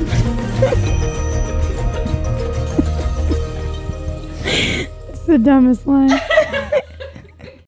It's the dumbest line.